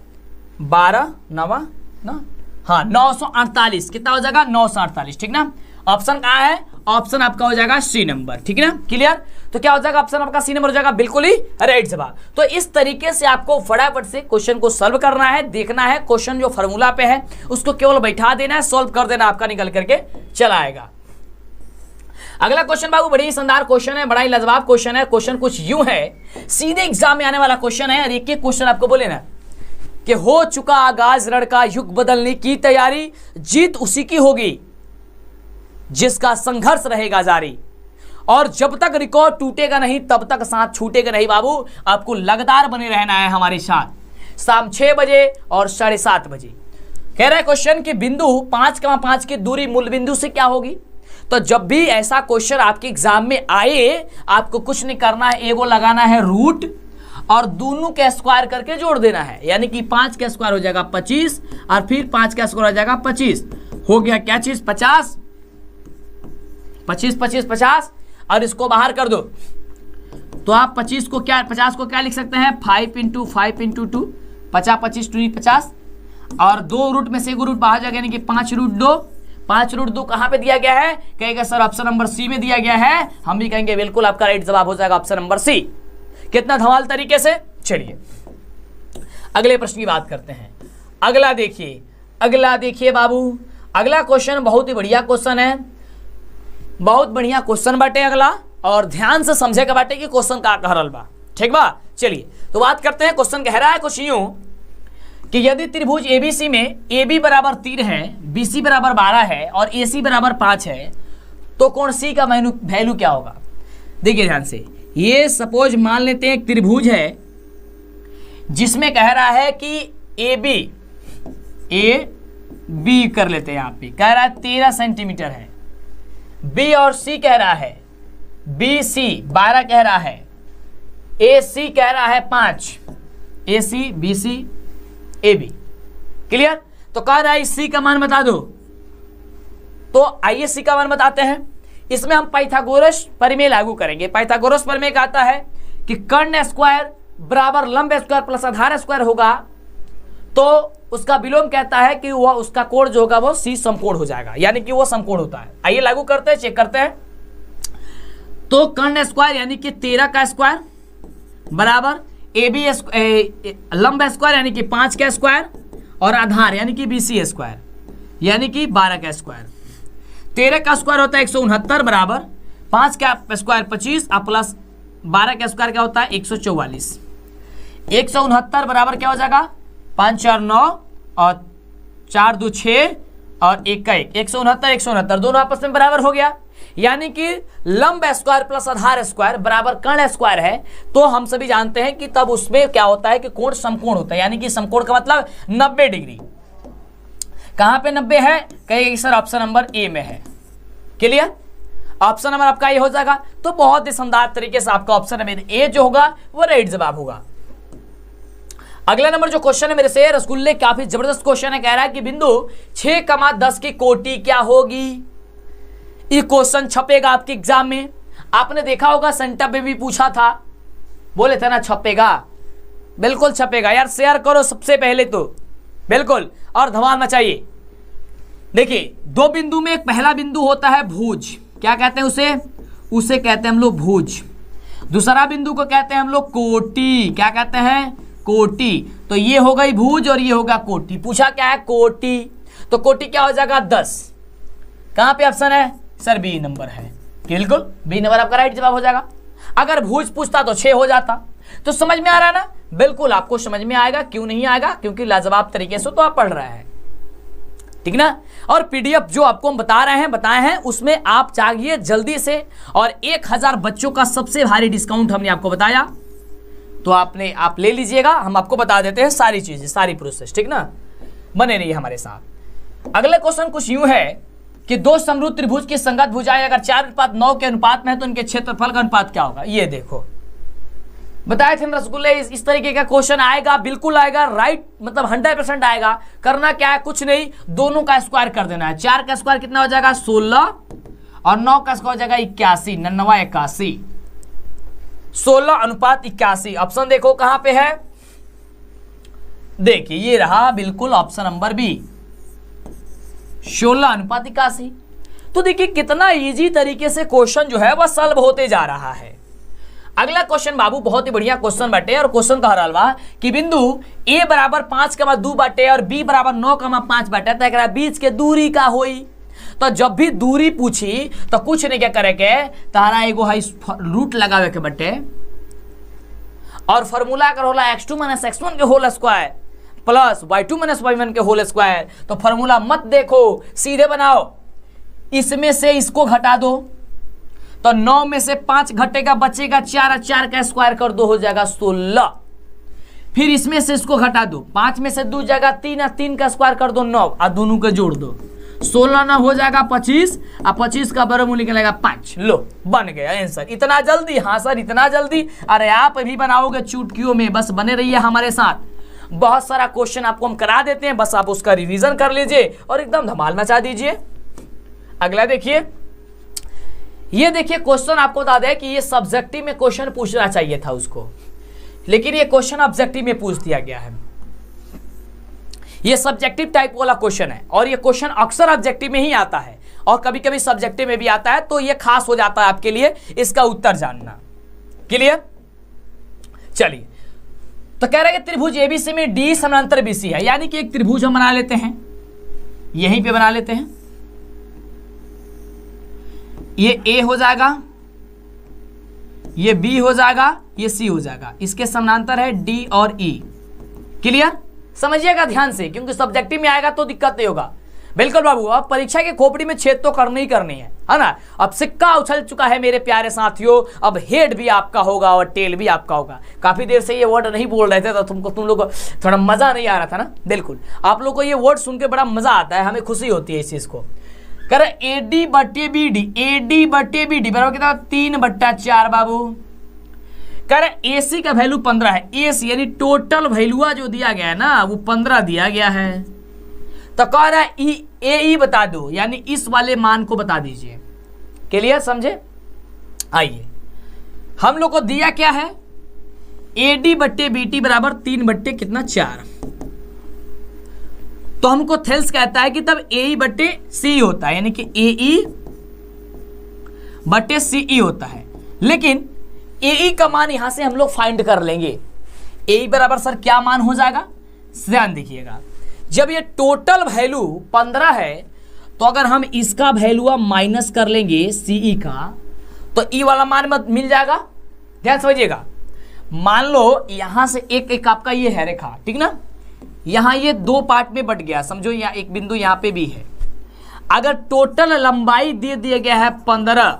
12 9 ना, हाँ 948, कितना हो जाएगा 948, ठीक ना। ऑप्शन कहाँ है, ऑप्शन आपका हो जाएगा सी नंबर, ठीक है ना। क्लियर, तो क्या हो जाएगा ऑप्शन आपका सी नंबर हो जाएगा, बिल्कुल ही राइट जवाब। तो इस तरीके से आपको फटाफट से क्वेश्चन को सॉल्व करना है, देखना है क्वेश्चन जो फॉर्मूला पे है उसको केवल बैठा देना है, सॉल्व कर देना, आपका निकल करके चला आएगा। अगला क्वेश्चन बाबू बड़ी ही शानदार क्वेश्चन है, बड़ा ही लाजवाब क्वेश्चन है। क्वेश्चन कुछ यूं है, सीधे एग्जाम में आने वाला क्वेश्चन है, और एक एक क्वेश्चन आपको बोले ना कि हो चुका आगाज लड़का युग बदलने की तैयारी, जीत उसी की होगी जिसका संघर्ष रहेगा जारी, और जब तक रिकॉर्ड टूटेगा नहीं तब तक साथ छूटेगा नहीं। बाबू आपको लगातार बने रहना है हमारे साथ, शाम 6 बजे और 7:30 बजे। कह रहा है क्वेश्चन कि बिंदु 5,5 की दूरी मूल बिंदु से क्या होगी। तो जब भी ऐसा क्वेश्चन आपके एग्जाम में आए, आपको कुछ नहीं करना है, एगो लगाना है रूट और दोनों के स्क्वायर करके जोड़ देना है। यानी कि 5 का स्क्वायर हो जाएगा 25 और फिर 5 का स्क्वायर हो जाएगा 25। हो गया क्या चीज 50, 25 25 50 और इसको बाहर कर दो। तो आप 50 को क्या लिख सकते हैं 5 × 5 × 2 50 25 2 50 और 2 रूट में से एक रूट बाहर जाएगा, यानी कि 5√2। 5√2 कहां पे दिया गया है, कहेगा सर ऑप्शन नंबर सी में दिया गया है। हम भी कहेंगे बिल्कुल आपका राइट जवाब हो जाएगा ऑप्शन नंबर सी। कितना धमाल तरीके से। चलिए अगले प्रश्न की बात करते हैं। अगला देखिए बाबू, अगला क्वेश्चन बहुत ही बढ़िया क्वेश्चन है, बहुत बढ़िया क्वेश्चन बाटे अगला, और ध्यान से समझे के बाटे कि क्वेश्चन का कह रहल बा। ठीक बा, चलिए तो बात करते हैं। क्वेश्चन कह रहा है कुछ यूं कि यदि त्रिभुज एबीसी में AB बराबर 3 है, BC बराबर 12 है और AC बराबर 5 है, तो कोण C का वैल्यू क्या होगा। देखिए ध्यान से, ये सपोज मान लेते हैं एक त्रिभुज है जिसमें कह रहा है कि AB कर लेते हैं, यहाँ पे कह रहा है 13 सेंटीमीटर है, B और C कह रहा है, BC 12 कह रहा है, AC कह रहा है 5, AC BC AB। क्लियर। तो कह रहा है C का मान बता दो, तो आइए C का मान बताते हैं। इसमें हम पाइथागोरस प्रमेय लागू करेंगे। पाइथागोरस प्रमेय कहता है कि कर्ण स्क्वायर बराबर लंब स्क्वायर प्लस आधार स्क्वायर होगा, तो उसका विलोम कहता है कि वह उसका कोण जो होगा वो C समकोण हो जाएगा, यानी कि वो समकोण होता है। आइए लागू करते हैं, चेक करते हैं। तो कर्ण स्क्वायर यानी कि 13 का स्क्वायर बराबर AB लंब स्क्वायर यानी कि 5 का स्क्वायर और आधार यानी कि BC स्क्वायर यानी कि 12 का स्क्वायर। 13 का स्क्वायर होता है 169 बराबर 5 का स्क्वायर 25 और प्लस 12 का स्क्वायर क्या होता है 144। 169 बराबर क्या हो जाएगा 5 4 9 और 4 2 6 और 1 का 1, 169 169 दोनों आपस में बराबर हो गया। यानी कि लंब स्क्वायर प्लस आधार स्क्वायर बराबर कर्ण स्क्वायर है। तो हम सभी जानते हैं कि तब उसमें क्या होता है कि कोण समकोण होता है, यानी कि समकोण का मतलब 90 डिग्री। कहां पे 90 है, कहेगा सर ऑप्शन नंबर ए में है। क्लियर, ऑप्शन नंबर आपका ये हो जाएगा। तो बहुत ही शानदार तरीके से आपका ऑप्शन नंबर ए जो होगा वो राइट जवाब होगा। अगला नंबर जो क्वेश्चन है मेरे से रसगुल्ले, काफी जबरदस्त क्वेश्चन है। कह रहा है कि बिंदु 6,10 की कोटि क्या होगी। ये क्वेश्चन छपेगा आपके एग्जाम में। आपने देखा होगा सेंटर में भी पूछा था, बोले थे ना छपेगा, बिल्कुल छपेगा यार। शेयर करो सबसे पहले तो बिल्कुल और धमाल मचाइए। देखिए दो बिंदु में एक पहला बिंदु होता है भुज, क्या कहते हैं उसे कहते हैं हम लोग भुज। दूसरा बिंदु को कहते हैं हम लोग कोटि, क्या कहते हैं कोटि। तो ये हो गई भुज और ये होगा कोटि। पूछा क्या है कोटि, तो कोटि क्या हो जाएगा 10। कहां पे ऑप्शन है सर बी नंबर है, बिल्कुल बी नंबर आपका राइट जवाब हो जाएगा। अगर भुज पूछता तो 6 हो जाता। तो समझ में आ रहा है ना, बिल्कुल आपको समझ में आएगा। क्यों नहीं आएगा, क्योंकि लाजवाब तरीके से तो आप पढ़ रहे हैं, ठीक ना। और पीडीएफ जो आपको हम बताए हैं उसमें आप चाहिए जल्दी से, और 1000 बच्चों का सबसे भारी डिस्काउंट हमने आपको बताया, तो आप ले लीजिएगा। हम आपको बता देते हैं सारी चीजें, सारी प्रोसेस, ठीक ना। बने रहिए हमारे साथ। अगले क्वेश्चन कुछ यूं है कि दो समरूप त्रिभुज की संगत भुजाएं अगर 4:9 के अनुपात में है तो उनके क्षेत्रफल का अनुपात क्या होगा। ये देखो बताए थे रसगुल्ले, इस तरीके का क्वेश्चन आएगा, बिल्कुल आएगा, राइट मतलब 100% आएगा। करना क्या है, कुछ नहीं, दोनों का स्क्वायर कर देना है। 4 का स्क्वायर कितना हो जाएगा 16 और 9 का स्क्वायर हो जाएगा 81, 99 81, 16:81। ऑप्शन देखो कहां पे है, देखिए ये रहा बिल्कुल ऑप्शन नंबर बी 16:81। तो देखिए कितना इजी तरीके से क्वेश्चन जो है वह सॉल्व होते जा रहा है। अगला क्वेश्चन बाबू बहुत ही बढ़िया क्वेश्चन बाटे, और क्वेश्चन कह रहा बा कि बिंदु a बराबर 5,2 बाटे और b बराबर 9,5 बाटे, तो एकरा बीच के दूरी का होई। तो जब भी दूरी पूछी तो कुछ नहीं क्या करे के, तारा एगो है रूट लगावे के बटे, और फॉर्मूला अगर होला x2 - x1 के whole square plus y2 - y1 के होल स्क्वायर। तो फॉर्मूला मत देखो, सीधे बनाओ, इसमें से इसको घटा दो, तो 9 में से 5 घटेगा, बचेगा 4, 4 का स्क्वायर कर दो हो जाएगा 16। फिर इसमें से इसको घटा दो, 5 में से 2 जाएगा 3 और 3 का स्क्वायर कर दो 9 और दोनों को जोड़ दो, 16 ना हो जाएगा 25 और 25 का वर्गमूल निकलेगा 5। लो बन गया आंसर। इतना जल्दी? हाँ सर इतना जल्दी। अरे आप भी बनाओगे चुटकियों में, बस बने रहिए हमारे साथ। बहुत सारा क्वेश्चन आपको हम करा देते हैं, बस आप उसका रिवीजन कर लीजिए और एकदम धमाल मचा दीजिए। अगला देखिए, ये देखिए क्वेश्चन आपको बता दें कि ये सब्जेक्टिव में क्वेश्चन पूछना चाहिए था उसको, लेकिन ये क्वेश्चन ऑब्जेक्टिव में पूछ दिया गया है। ये सब्जेक्टिव टाइप वाला क्वेश्चन है और ये क्वेश्चन अक्सर ऑब्जेक्टिव में ही आता है और कभी कभी सब्जेक्टिव में भी आता है, तो ये खास हो जाता है आपके लिए इसका उत्तर जानना। क्लियर? चलिए, तो कह रहे हैं त्रिभुज एबीसी में डी समानांतर बीसी है, यानी कि एक त्रिभुज हम बना लेते हैं, यहीं पे बना लेते हैं। ये ए हो जाएगा, ये बी हो जाएगा, ये सी हो जाएगा, इसके समानांतर है डी और ई। क्लियर? समझिएगा ध्यान से, क्योंकि सब्जेक्टिव में आएगा तो दिक्कत नहीं होगा। बिल्कुल बाबू, अब परीक्षा के खोपड़ी में छेद तो करनी ही करनी है ना। अब सिक्का उछल चुका है मेरे प्यारे साथियों, अब हेड भी आपका होगा और टेल भी आपका होगा। काफी देर से ये वर्ड नहीं बोल रहे थे तो तुम लोग को थोड़ा मजा नहीं आ रहा था ना। बिल्कुल, आप लोग को ये वर्ड सुन के बड़ा मजा आता है, हमें खुशी होती है इस चीज को। कर एडी बटे बी डी बराबर कितना? 3/4 बाबू। कर एसी का वैल्यू 15 है, एसी यानी टोटल वैल्यूआ जो दिया गया है ना वो 15 दिया गया है। तो कह रहा है ए बता दो, यानी इस वाले मान को बता दीजिए। क्लियर? समझे? आइए, हम लोग को दिया क्या है? एडी बटे बीटी बराबर 3/4। तो हमको थेल्स कहता है कि तब ए बटे सी होता है, यानी कि ए बटे सी होता है। लेकिन ए का मान यहां से हम लोग फाइंड कर लेंगे। ए बराबर सर क्या मान हो जाएगा? ध्यान देखिएगा, जब ये टोटल वैल्यू 15 है तो अगर हम इसका वैल्यू माइनस कर लेंगे सीई का तो ई वाला मान मिल जाएगा। ध्यान समझिएगा, मान लो यहां से एक आपका ये है रेखा, ठीक ना, यहां ये 2 पार्ट में बट गया, समझो यहाँ एक बिंदु यहां पे भी है। अगर टोटल लंबाई दे दिया गया है 15,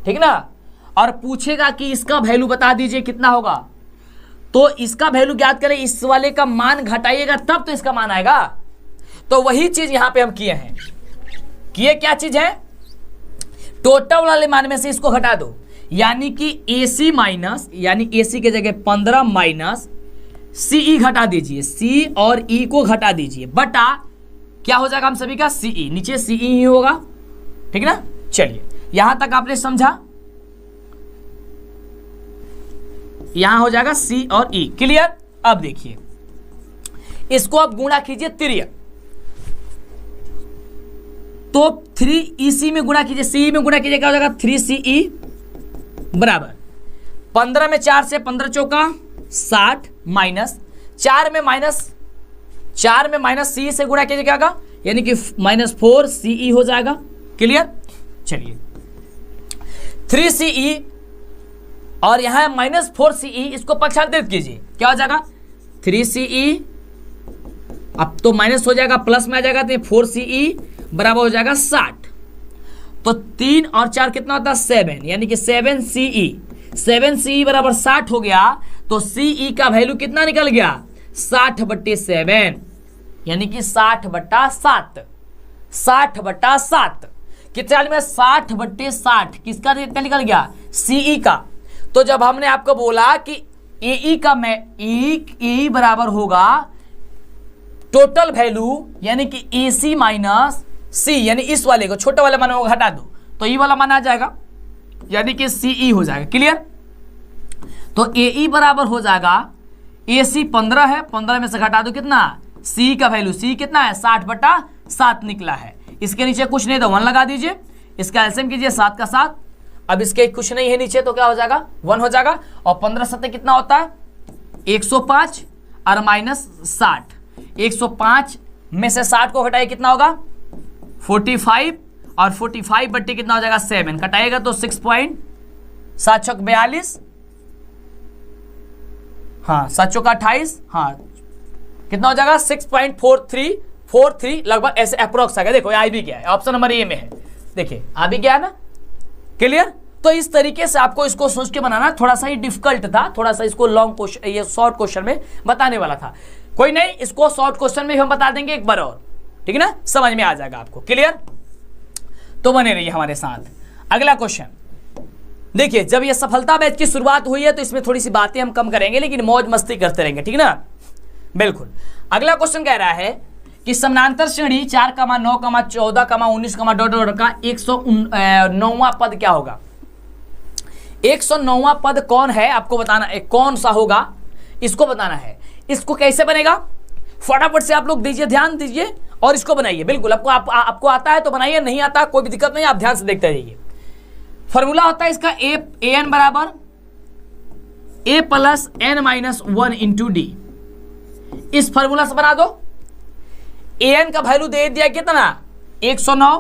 ठीक ना, और पूछेगा कि इसका वैल्यू बता दीजिए कितना होगा, तो इसका वैल्यू ज्ञात करें, इस वाले का मान घटाइएगा तब तो इसका मान आएगा। तो वही चीज यहां पे हम किए हैं। किए क्या चीज है? टोटल वाले मान में से इसको घटा दो, यानी कि AC माइनस, यानी AC के जगह 15 माइनस CE घटा दीजिए, C और E को घटा दीजिए, बटा क्या हो जाएगा हम सभी का? CE, नीचे CE ही होगा। ठीक ना? चलिए, यहां तक आपने समझा। यहां हो जाएगा C और E। क्लियर? अब देखिए, इसको आप गुणा कीजिए तिर्यक, तो 3EC में गुणा कीजिए, CE में गुणा कीजिए, क्या हो जाएगा? 3CE बराबर 15 में 4 से 15 चौका 60 माइनस 4 में माइनस CE से गुणा कीजिए, क्या होगा? यानी कि -4 CE हो जाएगा। क्लियर? चलिए, 3CE और यहां -4 CE, इसको पक्षांतरित कीजिए, क्या हो जाएगा? 3CE, अब तो माइनस हो जाएगा, प्लस में आ जाएगा, तो 4CE बराबर हो जाएगा 60। तो 3 और 4 कितना होता है? 7, यानी कि 7CE बराबर 60 हो गया। तो CE का वैल्यू कितना निकल गया? 60/7, यानी कि 60/7। 60/7 कितना में? 60/60। किसका निकल गया? CE का। तो जब हमने आपको बोला कि AE का E बराबर होगा टोटल वैल्यू, यानी कि AC माइनस C, यानी इस वाले को, छोटे वाले मान को हटा दो तो E वाला मान आ जाएगा, यानी कि CE हो जाएगा। क्लियर? तो AE बराबर हो जाएगा, AC 15 है, 15 में से घटा दो कितना? CE का वैल्यू, CE कितना है? 60/7 निकला है। इसके नीचे कुछ नहीं तो 1 लगा दीजिए, इसका एलसीएम कीजिए 7 का 7। अब इसके कुछ नहीं है नीचे तो क्या हो जाएगा? 1 हो जाएगा। और 15 7 कितना होता है? 105 और -60। 105 में से 60 को घटाइए, कितना होगा? 45, और 45 बट्टे कितना हो जाएगा? 7 कटाएगा तो 6.7 चौक 42, हाँ 7 चौक 28, हाँ कितना हो जाएगा? 6.4343 लगभग, ऐसे अप्रोक्स आ गया। देखो आ भी गया है, ऑप्शन नंबर ए में है, देखिए आ भी गया ना। क्लियर? तो इस तरीके से आपको इसको सोच के बनाना थोड़ा सा ही डिफिकल्ट था, थोड़ा सा इसको लॉन्ग क्वेश्चन, ये शॉर्ट क्वेश्चन में बताने वाला था। कोई नहीं, इसको शॉर्ट क्वेश्चन में हम बता देंगे एक बार और, ठीक है ना, समझ में आ जाएगा आपको। क्लियर? तो बने रहिए हमारे साथ। अगला क्वेश्चन देखिए, जब ये सफलता बैच की शुरुआत हुई है तो इसमें थोड़ी सी बातें हम कम करेंगे, लेकिन मौज मस्ती करते रहेंगे, ठीक ना, बिल्कुल। अगला क्वेश्चन कह रहा है कि समानांतर श्रेणी 4, 9, 14, 19, का 109वां पद क्या होगा? 109वां पद कौन है आपको बताना है, कौन सा होगा इसको बताना है। इसको कैसे बनेगा फटाफट से आप लोग दीजिए, ध्यान दीजिए और इसको बनाइए। बिल्कुल आपको आता है तो बनाइए, नहीं आता कोई भी दिक्कत नहीं, आप ध्यान से देखते रहिए। फॉर्मूला होता है इसका an बराबर a plus n-1 into D. इस फॉर्मूला से बना दो। an का वैल्यू दे दिया कितना 109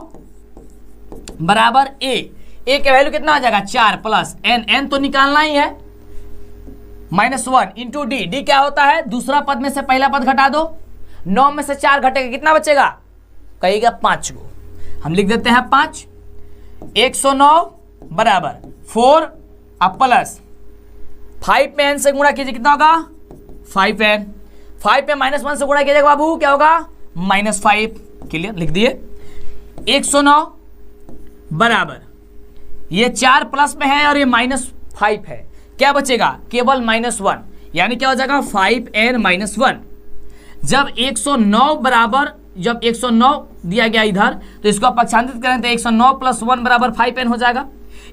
बराबर a का वैल्यू कितना आ जाएगा 4 प्लस n तो निकालना ही है -1 इंटू डी। डी क्या होता है, दूसरा पद में से पहला पद घटा दो, 9 में से 4 घटेगा कितना बचेगा, कहेगा 5 को। हम लिख देते हैं 5। 109 बराबर 4 अब प्लस 5 पे n से गुणा कीजिए, कितना होगा 5n। 5 पे -1 से गुणा कीजिएगा बाबू, क्या होगा -5। क्लियर? लिख दिए 109 बराबर ये 4 प्लस में है और ये -5 है, क्या बचेगा केवल -1, यानी क्या हो जाएगा 5n-1। जब 109 बराबर, जब 109 दिया गया इधर तो इसको आप पक्षांतरित करें तो 109 + 1 बराबर 5n हो जाएगा,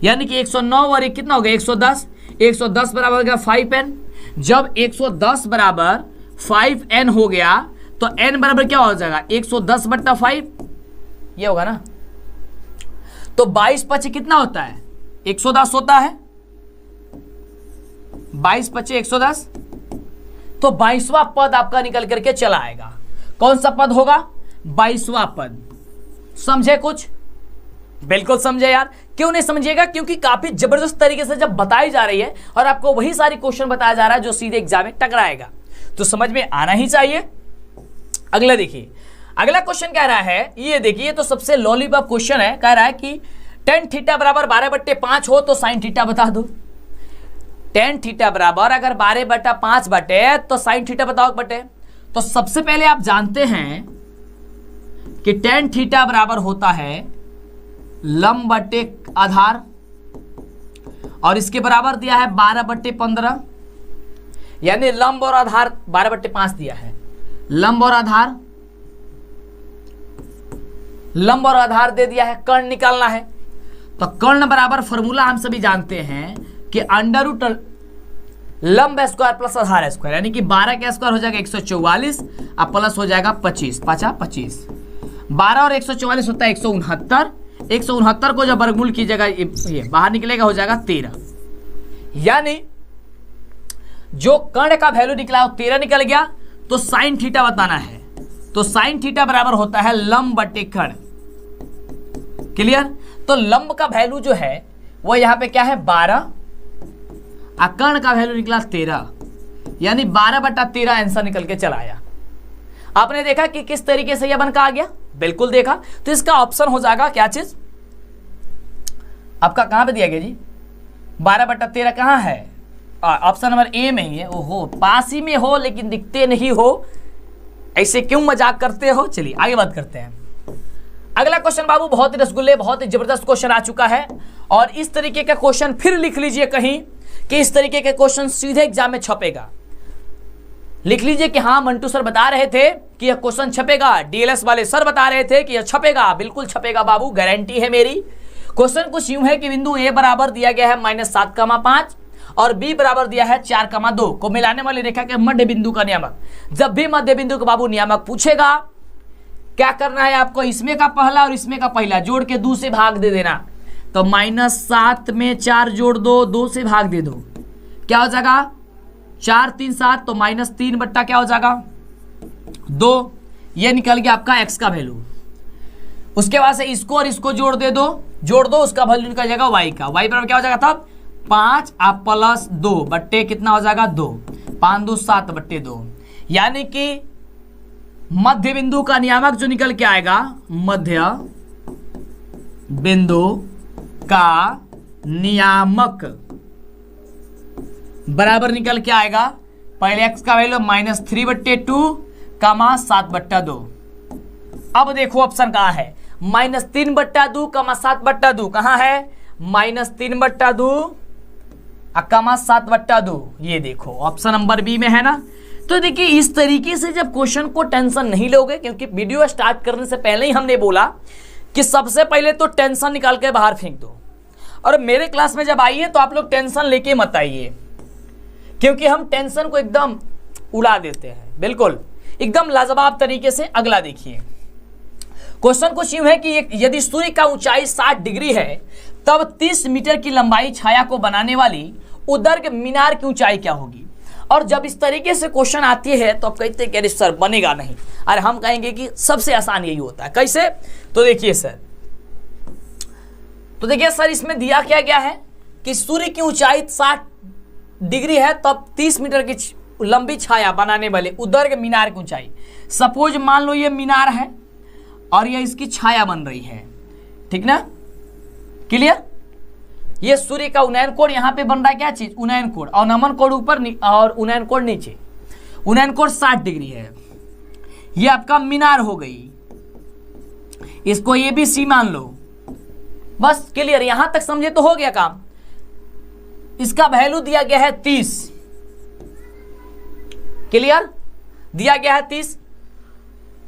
यानी कि 109 और एक कितना हो गया 110। 110 बराबर हो गया 5n। जब 110 बराबर 5n हो गया तो n बराबर क्या हो जाएगा 110/5, ये होगा ना। तो 22 × 5 कितना होता है 110 होता है, 22 × 5 110। तो 22वां पद आपका निकल करके चला आएगा। कौन सा पद होगा 22वां पद। समझे कुछ? बिल्कुल समझे यार। क्यों नहीं समझिएगा, क्योंकि काफी जबरदस्त तरीके से जब बताई जा रही है और आपको वही सारी क्वेश्चन बताया जा रहा है जो सीधे एग्जाम में टकराएगा, तो समझ में आना ही चाहिए। अगला देखिए, अगला क्वेश्चन कह रहा है, ये देखिए ये तो सबसे लॉलीपॉप क्वेश्चन है। कह रहा है कि tan थीटा बराबर 12/5 हो तो sin थीटा बता दो। tan थीटा बराबर अगर 12/5 बटे तो sin थीटा बताओ बटे। तो सबसे पहले आप जानते हैं कि tan थीटा बराबर होता है लंब बटे आधार, और इसके बराबर दिया है 12/15, यानी लंब और आधार 12/5 दिया है। लंब और आधार, लंब और आधार दे दिया है, कर्ण निकालना है। तो कर्ण बराबर फॉर्मूला हम सभी जानते हैं कि अंडर लंब स्क्वायर प्लस आधार स्क्वायर, यानी कि 12 का स्क्वायर हो जाएगा 144 और प्लस हो जाएगा 25, 25। 12 और 144 होता है 169। 169 को जब वर्गमूल कीजिएगा ये बाहर निकलेगा, हो जाएगा 13। यानी जो कर्ण का वैल्यू निकला वो 13 निकल गया। तो साइन थीटा बताना है, तो साइन थीटा बराबर होता है लंब बटे कर्ण। क्लियर? तो लंब का वैल्यू जो है वो यहां पे क्या है 12, और कर्ण का वैल्यू निकला 13, यानी 12/13 आंसर निकल के चला आया। आपने देखा कि किस तरीके से यह बनकर आ गया, बिल्कुल देखा। तो इसका ऑप्शन हो जाएगा क्या चीज आपका, कहां पे दिया गया जी 12/13 कहां है, ऑप्शन नंबर ए में ही है। ओहो, पास ही में हो लेकिन दिखते नहीं हो, ऐसे क्यों मजाक करते हो। चलिए आगे बात करते हैं। अगला क्वेश्चन बाबू बहुत ही रसगुल्ले, बहुत ही जबरदस्त क्वेश्चन आ चुका है। और इस तरीके का क्वेश्चन फिर लिख लीजिए कहीं कि इस तरीके के क्वेश्चन सीधे एग्जाम में छपेगा। लिख लीजिए कि हाँ मंटू सर बता रहे थे कि यह क्वेश्चन छपेगा, डीएलएस वाले सर बता रहे थे कि यह छपेगा। बिल्कुल छपेगा बाबू, गारंटी है मेरी। क्वेश्चन कुछ यूं है कि बिंदु ए बराबर दिया गया है -7,5 और बी बराबर दिया है 4,2 को मिलाने वाली रेखा के मध्य बिंदु का नियामक। जब भी मध्य बिंदु का बाबू नियामक पूछेगा, क्या करना है आपको, इसमें का पहला और इसमें का पहला जोड़ के 2 से भाग दे देना। तो -7 में 4 जोड़ दो, 2 से भाग दे दो, क्या हो जाएगा 4 3 7, तो -3 बट्टा क्या हो जाएगा 2। ये निकल गया आपका x का वैल्यू। उसके बाद से इसको और इसको जोड़ दो, उसका वैल्यू निकल जाएगा y का। y बराबर क्या हो जाएगा तब 5 आप प्लस 2 बट्टे कितना हो जाएगा 2, 5 2 7/2, यानी कि मध्य बिंदु का नियामक जो निकल के आएगा, मध्य बिंदु का नियामक बराबर निकल के आएगा, पहले x का वैल्यू -3/2 कमा 7/2। अब देखो ऑप्शन कहाँ है, -3/2 कमा 7/2 कहाँ है, -3/2 कमा 7/2, ये देखो ऑप्शन नंबर बी में है ना। तो देखिए इस तरीके से जब क्वेश्चन को टेंशन नहीं लोगे, क्योंकि वीडियो स्टार्ट करने से पहले ही हमने बोला कि सबसे पहले तो टेंशन निकाल के बाहर फेंक दो, और मेरे क्लास में जब आइए तो आप लोग टेंशन लेके मत आइए, क्योंकि हम टेंशन को एकदम उड़ा देते हैं, बिल्कुल एकदम लाजवाब तरीके से। अगला देखिए, क्वेश्चन कुछ यूं है कि यदि सूर्य का ऊंचाई 60 डिग्री है तब 30 मीटर की लंबाई छाया को बनाने वाली उदर्ग मीनार की ऊंचाई क्या होगी। और जब इस तरीके से क्वेश्चन आती है तो आप कहते हैं कि अरे सर बनेगा नहीं, अरे हम कहेंगे कि सबसे आसान यही होता है। कैसे, तो देखिए सर, इसमें दिया क्या गया है कि सूर्य की ऊंचाई 60 डिग्री है तब 30 मीटर की लंबी छाया बनाने वाले उदर्ग मीनार की ऊंचाई। सपोज मान लो ये मीनार है और ये इसकी छाया बन रही है, ठीक ना, क्लियर। ये सूर्य का उन्नयन कोण यहाँ पे बन रहा है, क्या चीज, उन्नयन कोण, और नमन कोण ऊपर और उन्नयन कोण नीचे। उन्नयन कोण 60 डिग्री है, ये आपका मीनार हो गई, इसको ये भी सी मान लो, बस क्लियर। यहां तक समझे तो हो गया काम। इसका वैल्यू दिया गया है 30, क्लियर, दिया गया है 30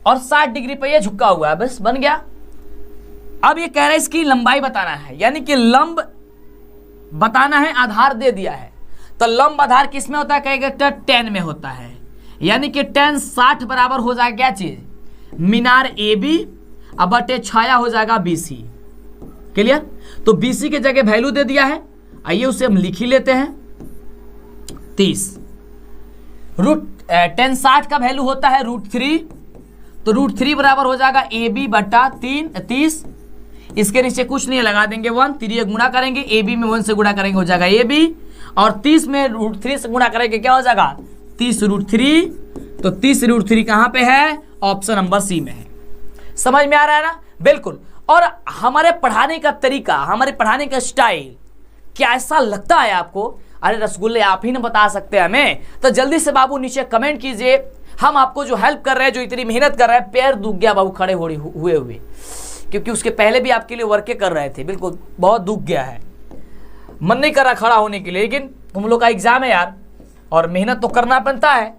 और 60 डिग्री पे ये झुका हुआ है, बस बन गया। अब ये कह रहा है इसकी लंबाई बताना है, यानी कि लंब बताना है, आधार दे दिया है। तो लंब आधार किस में होता है, कहेगा 10 में होता है, यानी कि 10 60 बराबर हो जाएगा क्या चीज, मीनार ए बी, अब बटे छाया हो जाएगा BC, क्लियर। तो BC के जगह वैल्यू दे दिया है, आइए उसे हम लिख ही लेते हैं 30। √10 60 का वैल्यू होता है √3, तो √3 बराबर हो जाएगा AB बटा 30। इसके नीचे कुछ नहीं लगा देंगे 1, 3 गुणा करेंगे, AB में 1 से गुणा करेंगे हो जाएगा AB, और 30 में √3 से गुणा करेंगे क्या हो जाएगा 30 √3। तो 30 √3 कहां पे है, ऑप्शन नंबर सी में है। समझ में आ रहा है ना, बिल्कुल। और हमारे पढ़ाने का तरीका, हमारे पढ़ाने का स्टाइल क्या ऐसा लगता है आपको, अरे रसगुल्ले आप ही ना बता सकते हैं हमें, तो जल्दी से बाबू नीचे कमेंट कीजिए। हम आपको जो हेल्प कर रहे हैं, जो इतनी मेहनत कर रहे हैं, पैर दुख गया बाबू खड़े हुए, क्योंकि उसके पहले भी आपके लिए वर्के कर रहे थे, बिल्कुल बहुत दुख गया है, मन नहीं कर रहा खड़ा होने के लिए, लेकिन तुम लोग का एग्जाम है यार, और मेहनत तो करना बनता है।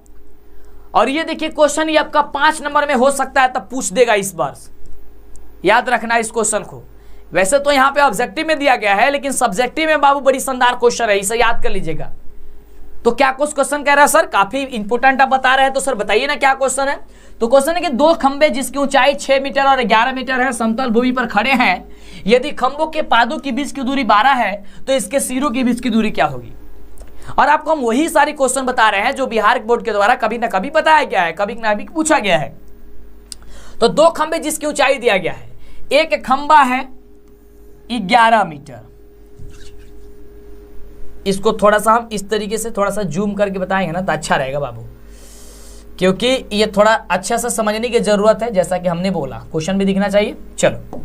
और ये देखिए क्वेश्चन ये आपका 5 नंबर में हो सकता है, तब पूछ देगा इस बार, याद रखना इस क्वेश्चन को। वैसे तो यहाँ पे ऑब्जेक्टिव में दिया गया है, लेकिन सब्जेक्टिव में बाबू बड़ी शानदार क्वेश्चन है, इसे याद कर लीजिएगा। तो क्या कुछ क्वेश्चन कह रहा है सर, काफी इंपोर्टेंट आप बता रहे हैं, तो सर बताइए ना क्या क्वेश्चन है। तो क्वेश्चन है कि 2 खंबे जिसकी ऊंचाई 6 मीटर और 11 मीटर है समतल भूमि पर खड़े हैं, यदि खंभों के पादों के बीच की दूरी 12 है तो इसके सिरों के बीच की दूरी क्या होगी। और आपको हम वही सारी क्वेश्चन बता रहे हैं जो बिहार बोर्ड के द्वारा कभी ना कभी बताया गया है, कभी ना कभी पूछा गया है। तो 2 खंबे जिसकी ऊंचाई दिया गया है, एक खंबा है 11 मीटर, इसको थोड़ा सा हम इस तरीके से थोड़ा सा जूम करके बताएंगे ना तो अच्छा रहेगा बाबू, क्योंकि ये थोड़ा अच्छा सा समझने की जरूरत है, जैसा कि हमने बोला क्वेश्चन भी दिखना चाहिए। चलो,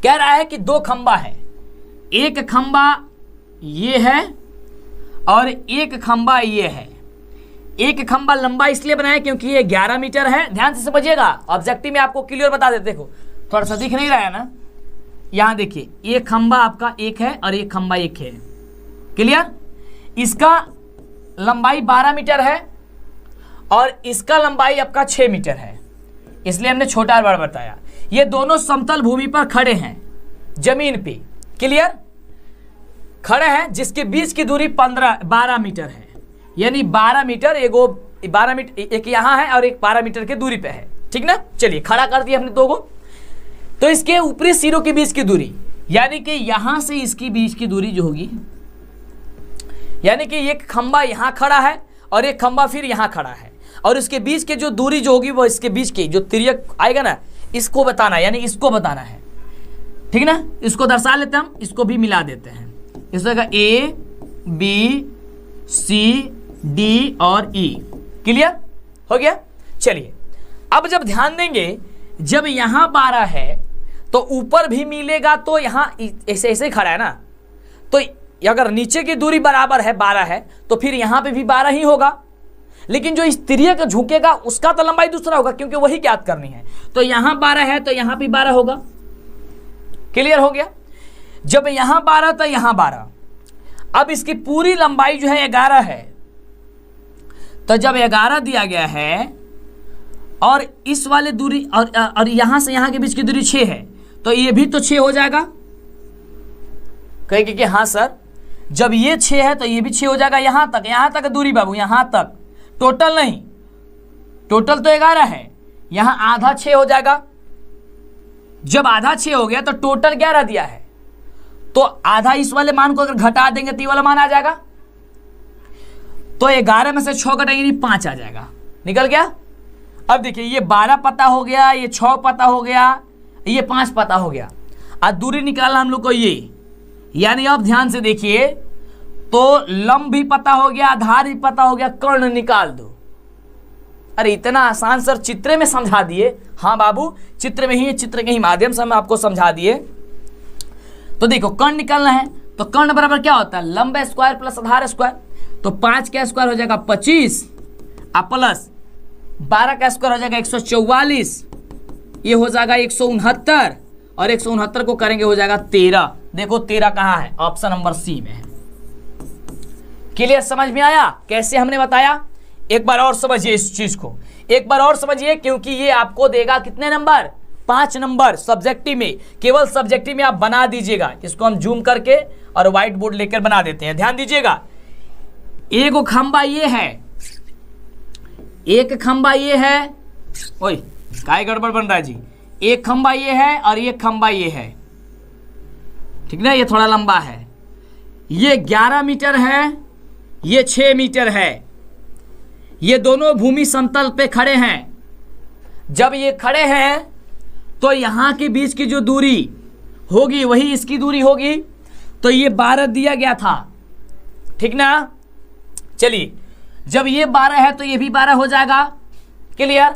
कह रहा है कि 2 खंबा है, एक खंबा ये है और एक खंबा ये है। एक खंबा लंबा इसलिए बनाया क्योंकि ये 11 मीटर है, ध्यान से समझिएगा, ऑब्जेक्टिव में आपको क्लियर बता देते। देखो थोड़ा सा दिख नहीं रहा है ना, यहां देखिए, ये खंबा आपका एक है और एक खंबा एक है, क्लियर। इसका लंबाई 12 मीटर है और इसका लंबाई आपका 6 मीटर है, इसलिए हमने छोटा और बड़ा बताया। ये दोनों समतल भूमि पर खड़े हैं, जमीन पे, क्लियर, खड़े हैं, जिसके बीच की दूरी 12 मीटर है, यानी 12 मीटर, एगो 12 मीटर, एक यहाँ है और एक 12 मीटर की दूरी पे है, ठीक ना। चलिए खड़ा कर दिया हमने 2 को। तो इसके ऊपरी सिरों के बीच की दूरी, यानी कि यहां से इसकी बीच की दूरी जो होगी, यानी कि एक खंबा यहां खड़ा है और एक खंबा फिर यहां खड़ा है, और इसके बीच की जो दूरी जो होगी वो इसके बीच की जो तिर्यक आएगा ना, इसको बताना, यानी इसको बताना है, ठीक ना। इसको दर्शा लेते हैं हम, इसको भी मिला देते हैं, इसका A B C D और E, क्लियर हो गया। चलिए अब जब ध्यान देंगे, जब यहां 12 है तो ऊपर भी मिलेगा, तो यहां ऐसे ऐसे खड़ा है ना, तो अगर नीचे की दूरी बराबर है 12 है तो फिर यहां पे भी 12 ही होगा, लेकिन जो इस तिर्यक झुकेगा उसका तो लंबाई दूसरा होगा क्योंकि वही ज्ञात करनी है। तो यहां 12 है तो यहां भी 12 होगा। क्लियर हो गया? जब यहां 12 तो यहां 12, अब इसकी पूरी लंबाई जो है 11 है। तो जब 11 दिया गया है और इस वाले दूरी और यहां से यहां के बीच की दूरी 6 है तो ये भी तो 6 हो जाएगा। कहेंगे कि हाँ सर, जब ये 6 है तो ये भी 6 हो जाएगा। यहां तक दूरी बाबू, यहां तक, टोटल नहीं, टोटल तो 11 है, यहां आधा 6 हो जाएगा। जब आधा 6 हो गया तो टोटल 11 दिया है, तो आधा इस वाले मान को अगर घटा देंगे तो ये वाला मान आ जाएगा। तो 11 में से 6 घटाएंगे 5 आ जाएगा। निकल गया? अब देखिए ये 12 पता हो गया, ये 6 पता हो गया, ये 5 पता हो गया। आज दूरी निकालना हम लोग को ये, यानी अब ध्यान से देखिए, तो लंब भी पता हो गया, आधार भी पता हो गया, कर्ण निकाल दो। अरे इतना आसान सर, चित्र में समझा दिए। हाँ बाबू, चित्र में ही, चित्र के ही माध्यम से हम आपको समझा दिए। तो देखो कर्ण निकालना है तो कर्ण बराबर क्या होता है? लंब स्क्वायर प्लस आधार स्क्वायर। तो 5 का स्क्वायर हो जाएगा 25 और प्लस 12 का स्क्वायर हो जाएगा 144, ये हो जाएगा 169 और 169 को करेंगे हो जाएगा 13। देखो 13 कहाँ है? ऑप्शन नंबर सी में है। क्लियर? समझ में आया कैसे हमने बताया? एक बार और समझिए इस चीज को, एक बार और समझिए, क्योंकि ये आपको देगा कितने नंबर? 5 नंबर सब्जेक्टिव में। केवल सब्जेक्टिव में आप बना दीजिएगा। इसको हम जूम करके और व्हाइट बोर्ड लेकर बना देते हैं। ध्यान दीजिएगा, एक खंबा ये है, एक खंबा ये है, ओए काय गड़बड़ बन रहा है जी। एक खंबा ये है और एक खंबा ये है, ठीक ना? ये थोड़ा लंबा है, ये 11 मीटर है, ये 6 मीटर है। ये दोनों भूमि समतल पे खड़े हैं। जब ये खड़े हैं तो यहां के बीच की जो दूरी होगी वही इसकी दूरी होगी। तो ये 12 दिया गया था, ठीक ना? चलिए, जब ये 12 है तो ये भी 12 हो जाएगा। क्लियर?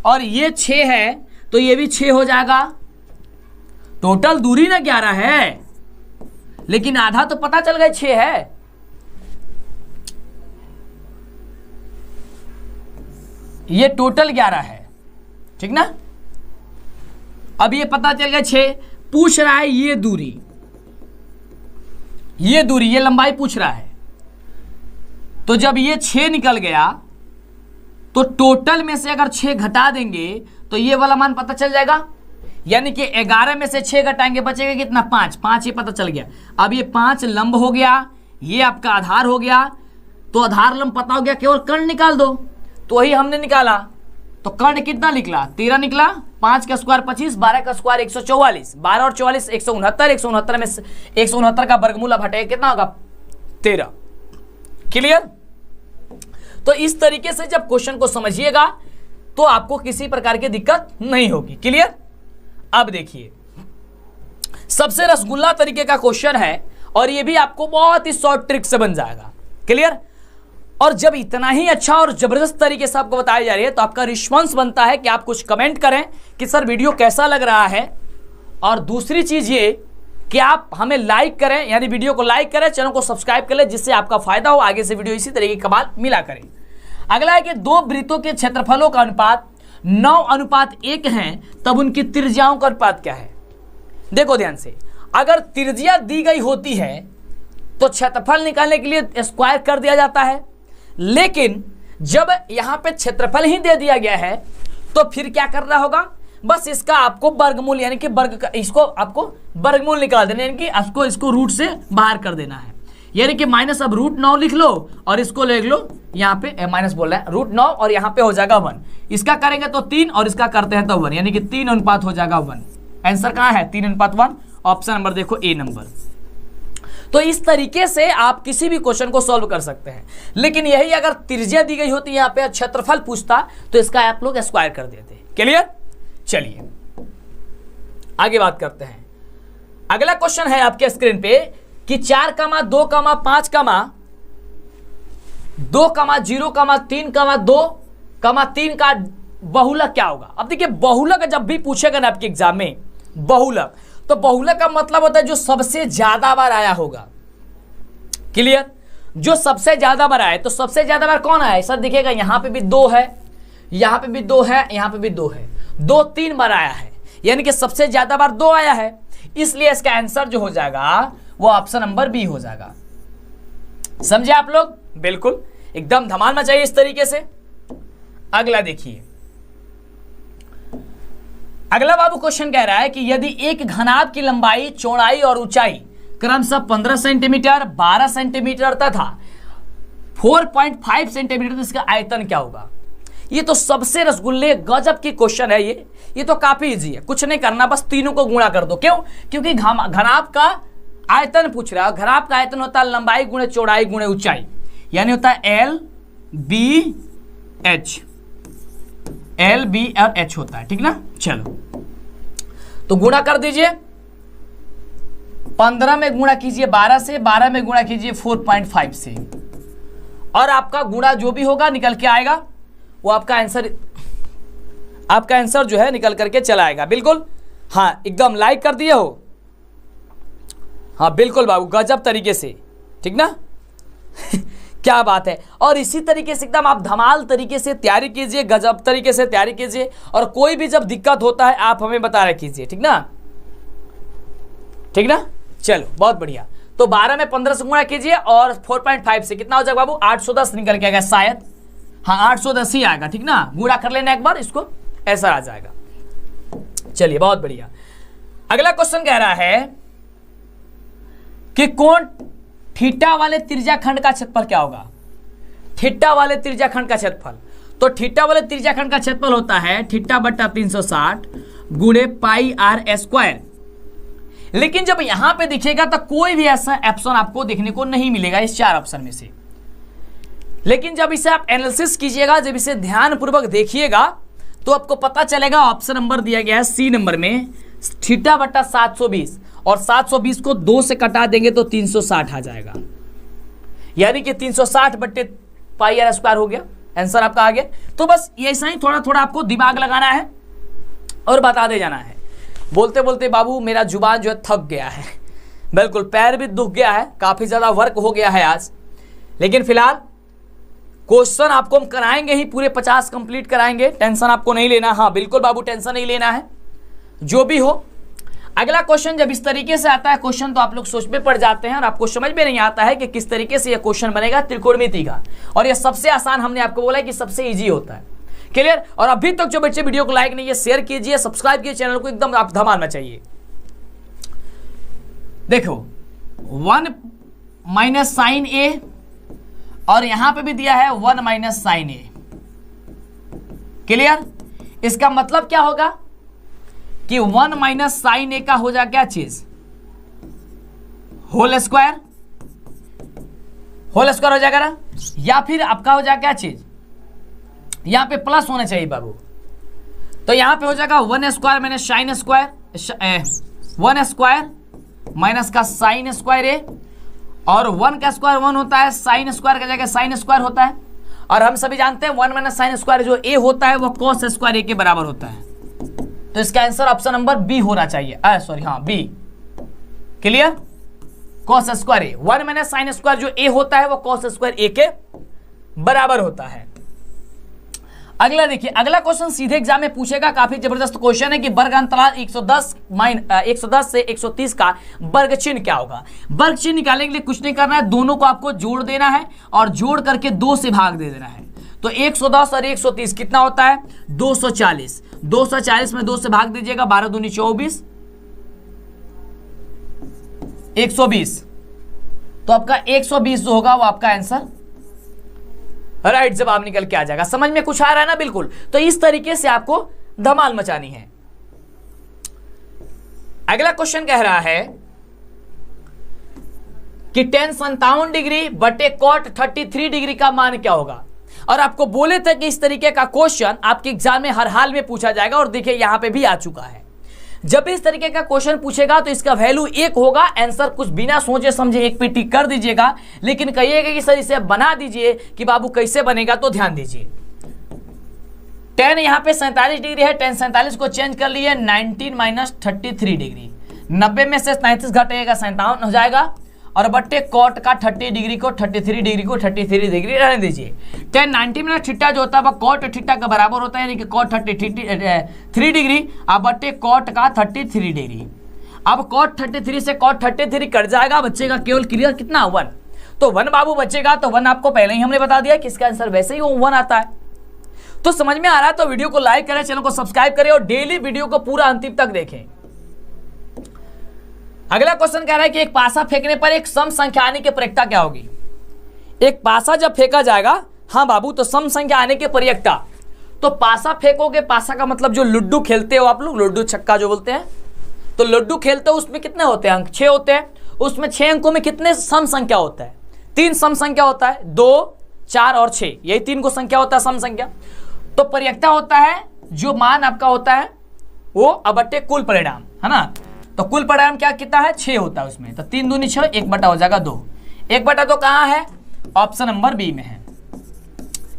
और ये 6 है तो ये भी 6 हो जाएगा। टोटल दूरी ना 11 है, लेकिन आधा तो पता चल गया 6 है। ये टोटल 11 है, ठीक ना? अब ये पता चल गया 6। पूछ रहा है ये दूरी, ये लंबाई पूछ रहा है। तो जब ये 6 निकल गया तो टोटल में से अगर 6 घटा देंगे तो ये वाला मान पता चल जाएगा। यानी कि 11 में से 6 घटाएंगे बचेगा कितना? 5 ये पता चल गया। अब ये 5 लंब हो गया, ये आपका आधार हो गया। तो आधार लंब पता हो गया, केवल कर्ण निकाल दो। तो वही हमने निकाला। तो कर्ण कितना निकला? 13 निकला। 5 का स्क्वायर 25, 12 का स्क्वायर 144, 12 और 44 169, 169 में 169 का वर्गमूल अब हटेगा कितना होगा? 13। क्लियर? तो इस तरीके से जब क्वेश्चन को समझिएगा तो आपको किसी प्रकार की दिक्कत नहीं होगी। क्लियर? अब देखिए, सबसे रसगुल्ला तरीके का क्वेश्चन है और ये भी आपको बहुत ही शॉर्ट ट्रिक से बन जाएगा। क्लियर? और जब इतना ही अच्छा और जबरदस्त तरीके से आपको बताया जा रही है तो आपका रिस्पॉन्स बनता है कि आप कुछ कमेंट करें कि सर वीडियो कैसा लग रहा है। और दूसरी चीज ये कि आप हमें लाइक करें, यानी वीडियो को लाइक करें, चैनल को सब्सक्राइब करें, जिससे आपका फायदा हो, आगे से वीडियो इसी तरीके का कमाल मिला करें। अगला है कि 2 वृत्तों के क्षेत्रफलों का अनुपात 9:1 है, तब उनकी त्रिज्याओं का अनुपात क्या है? देखो ध्यान से, अगर त्रिज्या दी गई होती है तो क्षेत्रफल निकालने के लिए स्क्वायर कर दिया जाता है, लेकिन जब यहां पे क्षेत्रफल ही दे दिया गया है तो फिर क्या करना होगा? बस इसका आपको वर्गमूल, यानी कि इसको आपको वर्गमूल निकाल देना, यानी कि इसको रूट से बाहर कर देना है। यानी कि माइनस, अब √9 लिख लो और इसको लिख लो, यहाँ पे माइनस बोल रहा है, √9 और यहाँ पे हो जाएगा 1। इसका करेंगे तो 3 और इसका करते हैं तो 1, यानी कि 3 अनुपात हो जाएगा 1। आंसर कहाँ है? 3:1। ऑप्शन नंबर देखो ए नंबर। तो इस तरीके से आप किसी भी क्वेश्चन को सॉल्व कर सकते हैं। लेकिन यही अगर त्रिज्या दी गई होती यहाँ पे क्षेत्रफल पूछता तो इसका आप लोग स्क्वायर कर देते। क्लियर? चलिए आगे बात करते हैं। अगला क्वेश्चन है आपके स्क्रीन पे कि 4, 2, 5, 2, 0, 3, 2, 3 का बहुलक क्या होगा? अब देखिए, बहुलक जब भी पूछेगा ना आपके एग्जाम में बहुलक, तो बहुलक का मतलब होता है जो सबसे ज्यादा बार आया होगा। क्लियर? जो सबसे ज्यादा बार आए, तो सबसे ज्यादा बार कौन आया है सर? दिखेगा यहां पे भी 2 है, यहां पे भी 2 है, यहां पे भी 2 है, 2-3 बार आया है, यानी कि सबसे ज्यादा बार 2 आया है। इसलिए इसका आंसर जो हो जाएगा वो ऑप्शन नंबर बी हो जाएगा। समझे आप लोग? बिल्कुल एकदम धमाल मचाइए इस तरीके से। अगला देखिए, अगला बाबू क्वेश्चन कह रहा है कि यदि एक घनाभ की लंबाई, चौड़ाई और ऊंचाई क्रमशः 15 सेंटीमीटर, 12 सेंटीमीटर तथा 4.5 सेंटीमीटर, तो इसका आयतन क्या होगा? ये तो सबसे रसगुल्ले गजब की क्वेश्चन है ये तो काफी इजी है, कुछ नहीं करना, बस तीनों को गुणा कर दो। क्यों? क्योंकि घनाभ का आयतन पूछ रहा है। घनाभ का आयतन होता है लंबाई गुणे चौड़ाई गुणे ऊंचाई, यानी होता है LBH, LB और H होता है, ठीक ना? चलो तो गुणा कर दीजिए, 15 में गुणा कीजिए 12 से, 12 में गुणा कीजिए 4.5 से, और आपका गुणा जो भी होगा निकल के आएगा, वो आपका आंसर जो है निकल करके चला आएगा। बिल्कुल, हाँ एकदम लाइक कर दिए हो, हाँ बिल्कुल बाबू गजब तरीके से, ठीक ना? क्या बात है। और इसी तरीके से एकदम आप धमाल तरीके से तैयारी कीजिए, गजब तरीके से तैयारी कीजिए, और कोई भी जब दिक्कत होता है आप हमें बता रहे कीजिए, ठीक ना? ठीक ना? चलो बहुत बढ़िया। तो 12 में 15 से गुणा कीजिए और 4.5 से कितना हो जाएगा बाबू? 810 निकल के आएगा शायद, हाँ 810 ही आएगा, ठीक ना? गुणा कर लेना एक बार इसको, ऐसा आ जाएगा। चलिए बहुत बढ़िया। अगला क्वेश्चन कह रहा है कि कोण थीटा वाले त्रिज्याखंड का क्षेत्रफल क्या होगा? थीटा वाले त्रिज्याखंड का क्षेत्रफल, तो थीटा वाले त्रिज्याखंड का क्षेत्रफल होता है थीटा बटा 360 गुणे पाई आर स्क्वायर। लेकिन जब यहां पे दिखेगा तो कोई भी ऐसा ऑप्शन आपको देखने को नहीं मिलेगा इस 4 ऑप्शन में से। लेकिन जब इसे आप एनालिसिस कीजिएगा, जब इसे ध्यानपूर्वक देखिएगा, तो आपको पता चलेगा ऑप्शन नंबर दिया गया है सी नंबर में थीटा बटा 720, और 720 को 2 से कटा देंगे तो 360 आ जाएगा, यानी कि 360 बट्टे पाई आर स्क्वायर हो गया, आंसर आपका आ गया। तो बस ऐसा ही थोड़ा थोड़ा आपको दिमाग लगाना है और बता दे जाना है। बोलते बोलते बाबू मेरा जुबान जो है थक गया है, बिल्कुल पैर भी दुख गया है, काफी ज्यादा वर्क हो गया है आज। लेकिन फिलहाल क्वेश्चन आपको हम कराएंगे ही, पूरे 50 कंप्लीट कराएंगे, टेंशन आपको नहीं लेना। हाँ बिल्कुल बाबू टेंशन नहीं लेना है, जो भी हो। अगला क्वेश्चन जब इस तरीके से आता है क्वेश्चन, तो आप लोग सोच में पड़ जाते हैं और आपको समझ में नहीं आता है कि किस तरीके से यह क्वेश्चन बनेगा त्रिकोणमिति का। और यह सबसे आसान, हमने आपको बोला है कि सबसे इजी होता है। क्लियर? और अभी तक जो बच्चे वीडियो को लाइक नहीं है, शेयर कीजिए, सब्सक्राइब कीजिए चैनल को, एकदम आप धमाल मचाइए। देखो 1 माइनस साइन ए, और यहां पे भी दिया है 1 माइनस साइन ए। क्लियर? इसका मतलब क्या होगा कि 1 माइनस साइन ए का हो जाए क्या चीज? होल स्क्वायर हो जाएगा ना, या फिर आपका हो जाएगा क्या चीज? यहां पे प्लस होना चाहिए बाबू, तो यहां पे हो जाएगा 1 square minus sine square, 1 square minus का साइन स्क्वायर ए, और 1 का स्क्वायर 1 होता है, साइन स्क्वायर का जगह साइन स्क्वायर होता है। और हम सभी जानते हैं 1 माइनस साइन स्क्वायर जो ए होता है वो कॉस स्क्वायर ए के बराबर होता है। तो इसका आंसर ऑप्शन नंबर बी होना चाहिए, सॉरी हाँ बी। क्लियर? कॉस स्क्वायर ए, 1 माइनस साइन स्क्वायर जो ए होता है वो कॉस स्क्वायर ए के बराबर होता है। अगला देखिए, अगला क्वेश्चन सीधे एग्जाम में पूछेगा, काफी जबरदस्त क्वेश्चन है कि वर्ग अंतराल 110 से 130 का वर्ग चिन्ह क्या होगा? वर्ग चिन्ह निकालने के लिए कुछ नहीं करना है, दोनों को आपको जोड़ देना है और जोड़ करके 2 से भाग दे देना है। तो 110 और 130 कितना होता है? 240। 240 में 2 से भाग दीजिएगा, 12 दूनी 24, 120। तो आपका 120 जो होगा वो आपका आंसर राइट जवाब निकल के आ जाएगा। समझ में कुछ आ रहा है ना? बिल्कुल। तो इस तरीके से आपको धमाल मचानी है। अगला क्वेश्चन कह रहा है कि tan 57 डिग्री बटे cot 33 डिग्री का मान क्या होगा? और आपको बोले थे कि इस तरीके का क्वेश्चन आपके एग्जाम में हर हाल में पूछा जाएगा, और देखिए यहां पे भी आ चुका है। जब इस तरीके का क्वेश्चन पूछेगा तो इसका वैल्यू 1 होगा। आंसर कुछ बिना सोचे समझे 1 पे टिक कर दीजिएगा, लेकिन कहिएगा कि सर इसे बना दीजिए कि बाबू कैसे बनेगा, तो ध्यान दीजिए। tan यहां पे 47 डिग्री है, tan 47 को चेंज कर लिए 19 माइनस 33 डिग्री। 90 में से 37 घटेगा 57 हो जाएगा, और बट्टे कॉट का 30 डिग्री को 33 डिग्री को 33 डिग्री रहने दीजिए। tan 90 मिनट थीटा जो होता है वह कॉट थीटा का बराबर होता है, यानी कि कॉट 33 डिग्री अब बट्टे कॉट का 33 डिग्री। अब कॉट 33 से कॉट 33 कट जाएगा, बचेगा केवल क्लियर कितना 1। तो 1 बाबू बचेगा, तो 1 आपको पहले ही हमने बता दिया कि इसका आंसर वैसे ही 1 आता है। तो समझ में आ रहा है तो वीडियो को लाइक करें, चैनल को सब्सक्राइब करें और डेली वीडियो को पूरा अंतिम तक देखें। अगला क्वेश्चन कह रहा है कि एक पासा फेंकने पर एक सम संख्या आने की प्रक्रिया क्या होगी। एक पासा जब फेंका जाएगा, हाँ बाबू, तो सम संख्या आने की प्रक्रिया, तो पासा फेंकोगे, पासा का मतलब जो लुड्डू खेलते हो आप लोग, लुड्डू छक्का जो बोलते हैं, तो लुड्डू खेलते हो उसमें कितने होते हैं अंक, 6 होते हैं। उसमें 6 अंकों में कितने सम संख्या होता है, 3 सम संख्या होता है, 2, 4 और 6, यही 3 को संख्या होता है सम संख्या। तो प्रक्रिया होता है जो मान आपका होता है वो अबट्टे कुल परिणाम, है ना। तो कुल परिणाम क्या कितना है, 6 होता है उसमें, तो 3 दूनी 6, 1 बटा हो जाएगा 2। 1 बटा 2 कहाँ है, ऑप्शन नंबर बी में है।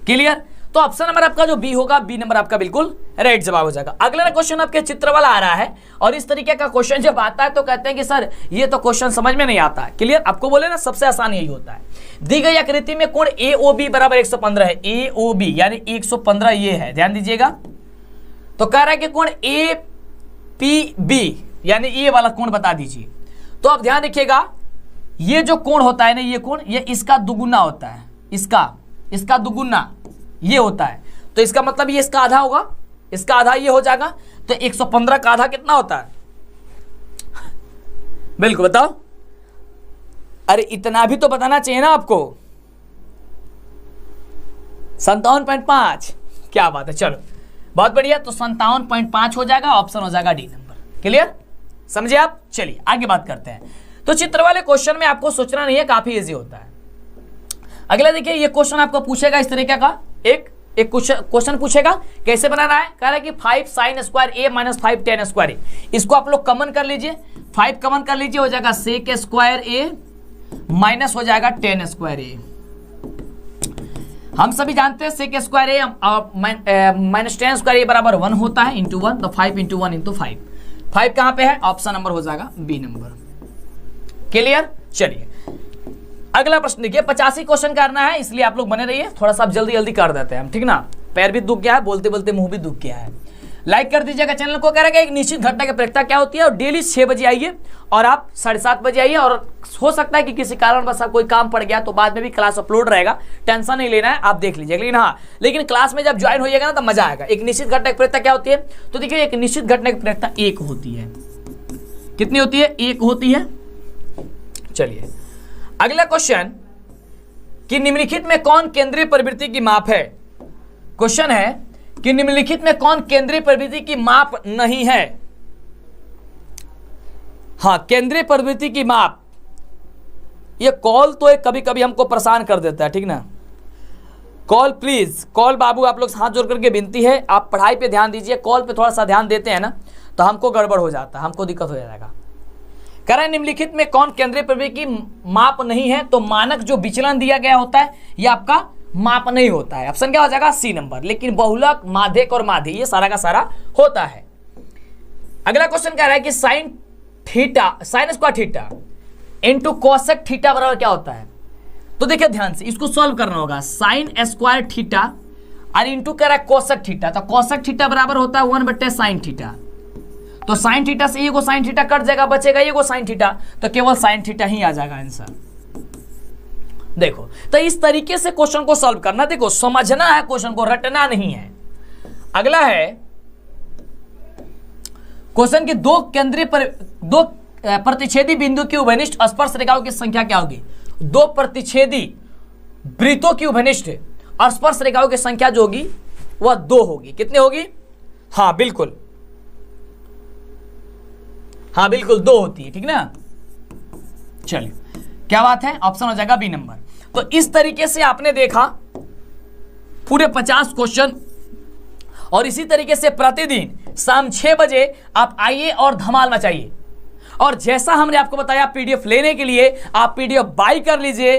क्लियर। तो ऑप्शन नंबर आपका जो बी होगा, बी नंबर आपका बिल्कुल राइट जवाब हो जाएगा। अगला क्वेश्चन आपके चित्र वाला आ रहा है, और इस तरीके का क्वेश्चन जब आता है तो कहते हैं कि सर ये तो क्वेश्चन समझ में नहीं आता है। क्लियर। आपको बोले ना सबसे आसान यही होता है। दी गई आकृति में कोण AOB बराबर 115 है, AOB यानी 115 ये है, ध्यान दीजिएगा। तो कह रहा है कि कोण APB यानी ये वाला कोण बता दीजिए। तो आप ध्यान रखिएगा, ये जो कोण होता है ना, ये कोण, ये इसका दुगुना होता है, इसका दुगुना ये होता है। तो इसका मतलब ये इसका आधा होगा, इसका आधा ये हो जाएगा। तो 115 का आधा कितना होता है, बिल्कुल बताओ। अरे इतना भी तो बताना चाहिए ना आपको। 57.5, क्या बात है, चलो बहुत बढ़िया। तो 57.5 हो जाएगा, ऑप्शन हो जाएगा डी नंबर। क्लियर, समझे आप। चलिए आगे बात करते हैं। तो चित्र वाले क्वेश्चन में आपको सोचना नहीं है, काफी इजी होता है। अगला देखिए, ये क्वेश्चन आपको पूछेगा इस तरीके का, एक क्वेश्चन पूछेगा, कैसे बनाना है। कह रहा है कि 5 sin square a minus 5 tan square a, इसको आप लोग कॉमन कर लीजिए, 5 कॉमन कर लीजिए, हो जाएगा sec स्क्वायर a माइनस हो जाएगा tan स्क्वायर a। हम सभी जानते हैं sec square a minus tan square a बराबर 1 होता है, इंटू 1, तो 5 इंटू 1 इंटू 5। 5 कहां पे है, ऑप्शन नंबर हो जाएगा बी नंबर। क्लियर। चलिए अगला प्रश्न देखिए, 85 क्वेश्चन करना है, इसलिए आप लोग बने रहिए, थोड़ा सा आप जल्दी जल्दी कर देते हैं हम, ठीक ना। पैर भी दुख गया है, बोलते बोलते मुंह भी दुख गया है। लाइक कर दीजिएगा चैनल को। कह रहा है एक निश्चित घटना की प्रक्रिया क्या होती है, और डेली 6 बजे आइए और आप 7:30 बजे आइए, और हो सकता है कि किसी कारण बस कोई काम पड़ गया तो बाद में भी क्लास अपलोड रहेगा, टेंशन नहीं लेना है, आप देख लीजिए। लेकिन हाँ, लेकिन क्लास में जब ज्वाइन होइएगा ना तो मजा आएगा। एक निश्चित घटना की प्रक्रिया क्या होती है, तो देखिए एक निश्चित घटना की प्रक्रिया 1 होती है। कितनी होती है, 1 होती है। चलिए अगला क्वेश्चन, कि निम्नलिखित में कौन केंद्रीय प्रवृत्ति की माप है। क्वेश्चन है कि निम्नलिखित में कौन केंद्रीय प्रवृत्ति की माप नहीं है। हाँ, केंद्रीय प्रवृत्ति की माप, ये कॉल तो एक कभी कभी हमको परेशान कर देता है, ठीक ना। कॉल प्लीज, कॉल बाबू आप लोग हाथ जोड़ करके विनती है, आप पढ़ाई पे ध्यान दीजिए, कॉल पे थोड़ा सा ध्यान देते हैं ना तो हमको गड़बड़ हो जाता है, हमको दिक्कत हो जाएगा। कह रहे निम्नलिखित में कौन केंद्रीय प्रवृत्ति की माप नहीं है, तो मानक जो विचलन दिया गया होता है ये आपका माप नहीं होता है। ऑप्शन क्या हो जाएगा, सी नंबर। लेकिन बहुलक, माध्यक और माध्य ये सारा का सारा होता है। अगला क्वेश्चन कह रहा है कि sine square theta into cosec theta बराबर क्या होता है। तो देखिए ध्यान से इसको सॉल्व करना होगा। साइन स्क्वायर थीटा और इंटू कह रहा है कोसेक थीटा, तो कोसेक थीटा बराबर होता है 1/sin थीटा। तो साइन थीटा से ये को साइन थीटा कट जाएगा, बचेगा ये को साइन थीटा, तो केवल साइन थीटा ही आ जाएगा आंसर। देखो तो इस तरीके से क्वेश्चन को सॉल्व करना, देखो समझना है क्वेश्चन को, रटना नहीं है। अगला है क्वेश्चन की दो प्रतिच्छेदी बिंदु की उभयनिष्ठ स्पर्श रेखाओं की संख्या क्या होगी। 2 प्रतिच्छेदी वृत्तों की उभयनिष्ठ स्पर्श रेखाओं की संख्या जो होगी वह 2 होगी। कितनी होगी, हाँ बिल्कुल, हाँ बिल्कुल 2 होती है, ठीक ना। चलिए क्या बात है, ऑप्शन हो जाएगा बी नंबर। तो इस तरीके से आपने देखा पूरे 50 क्वेश्चन, और इसी तरीके से प्रतिदिन शाम 6 बजे आप आइए और धमाल मचाइए। और जैसा हमने आपको बताया, पीडीएफ लेने के लिए आप पीडीएफ बाय कर लीजिए,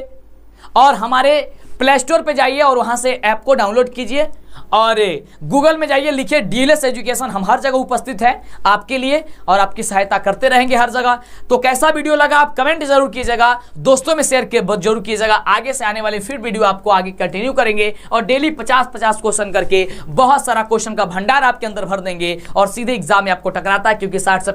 और हमारे प्ले स्टोर पे जाइए और वहां से ऐप को डाउनलोड कीजिए और गूगल में जाइए, लिखिए डीएलएस एजुकेशन। हम हर जगह उपस्थित हैं आपके लिए और आपकी सहायता करते रहेंगे हर जगह। तो कैसा वीडियो लगा आप कमेंट जरूर कीजिएगा, दोस्तों में शेयर जरूर कीजिएगा। आगे से आने वाले फिर वीडियो आपको आगे कंटिन्यू करेंगे और डेली 50-50 क्वेश्चन करके बहुत सारा क्वेश्चन का भंडार आपके अंदर भर देंगे और सीधे एग्जाम में आपको टकराता है, क्योंकि 60 से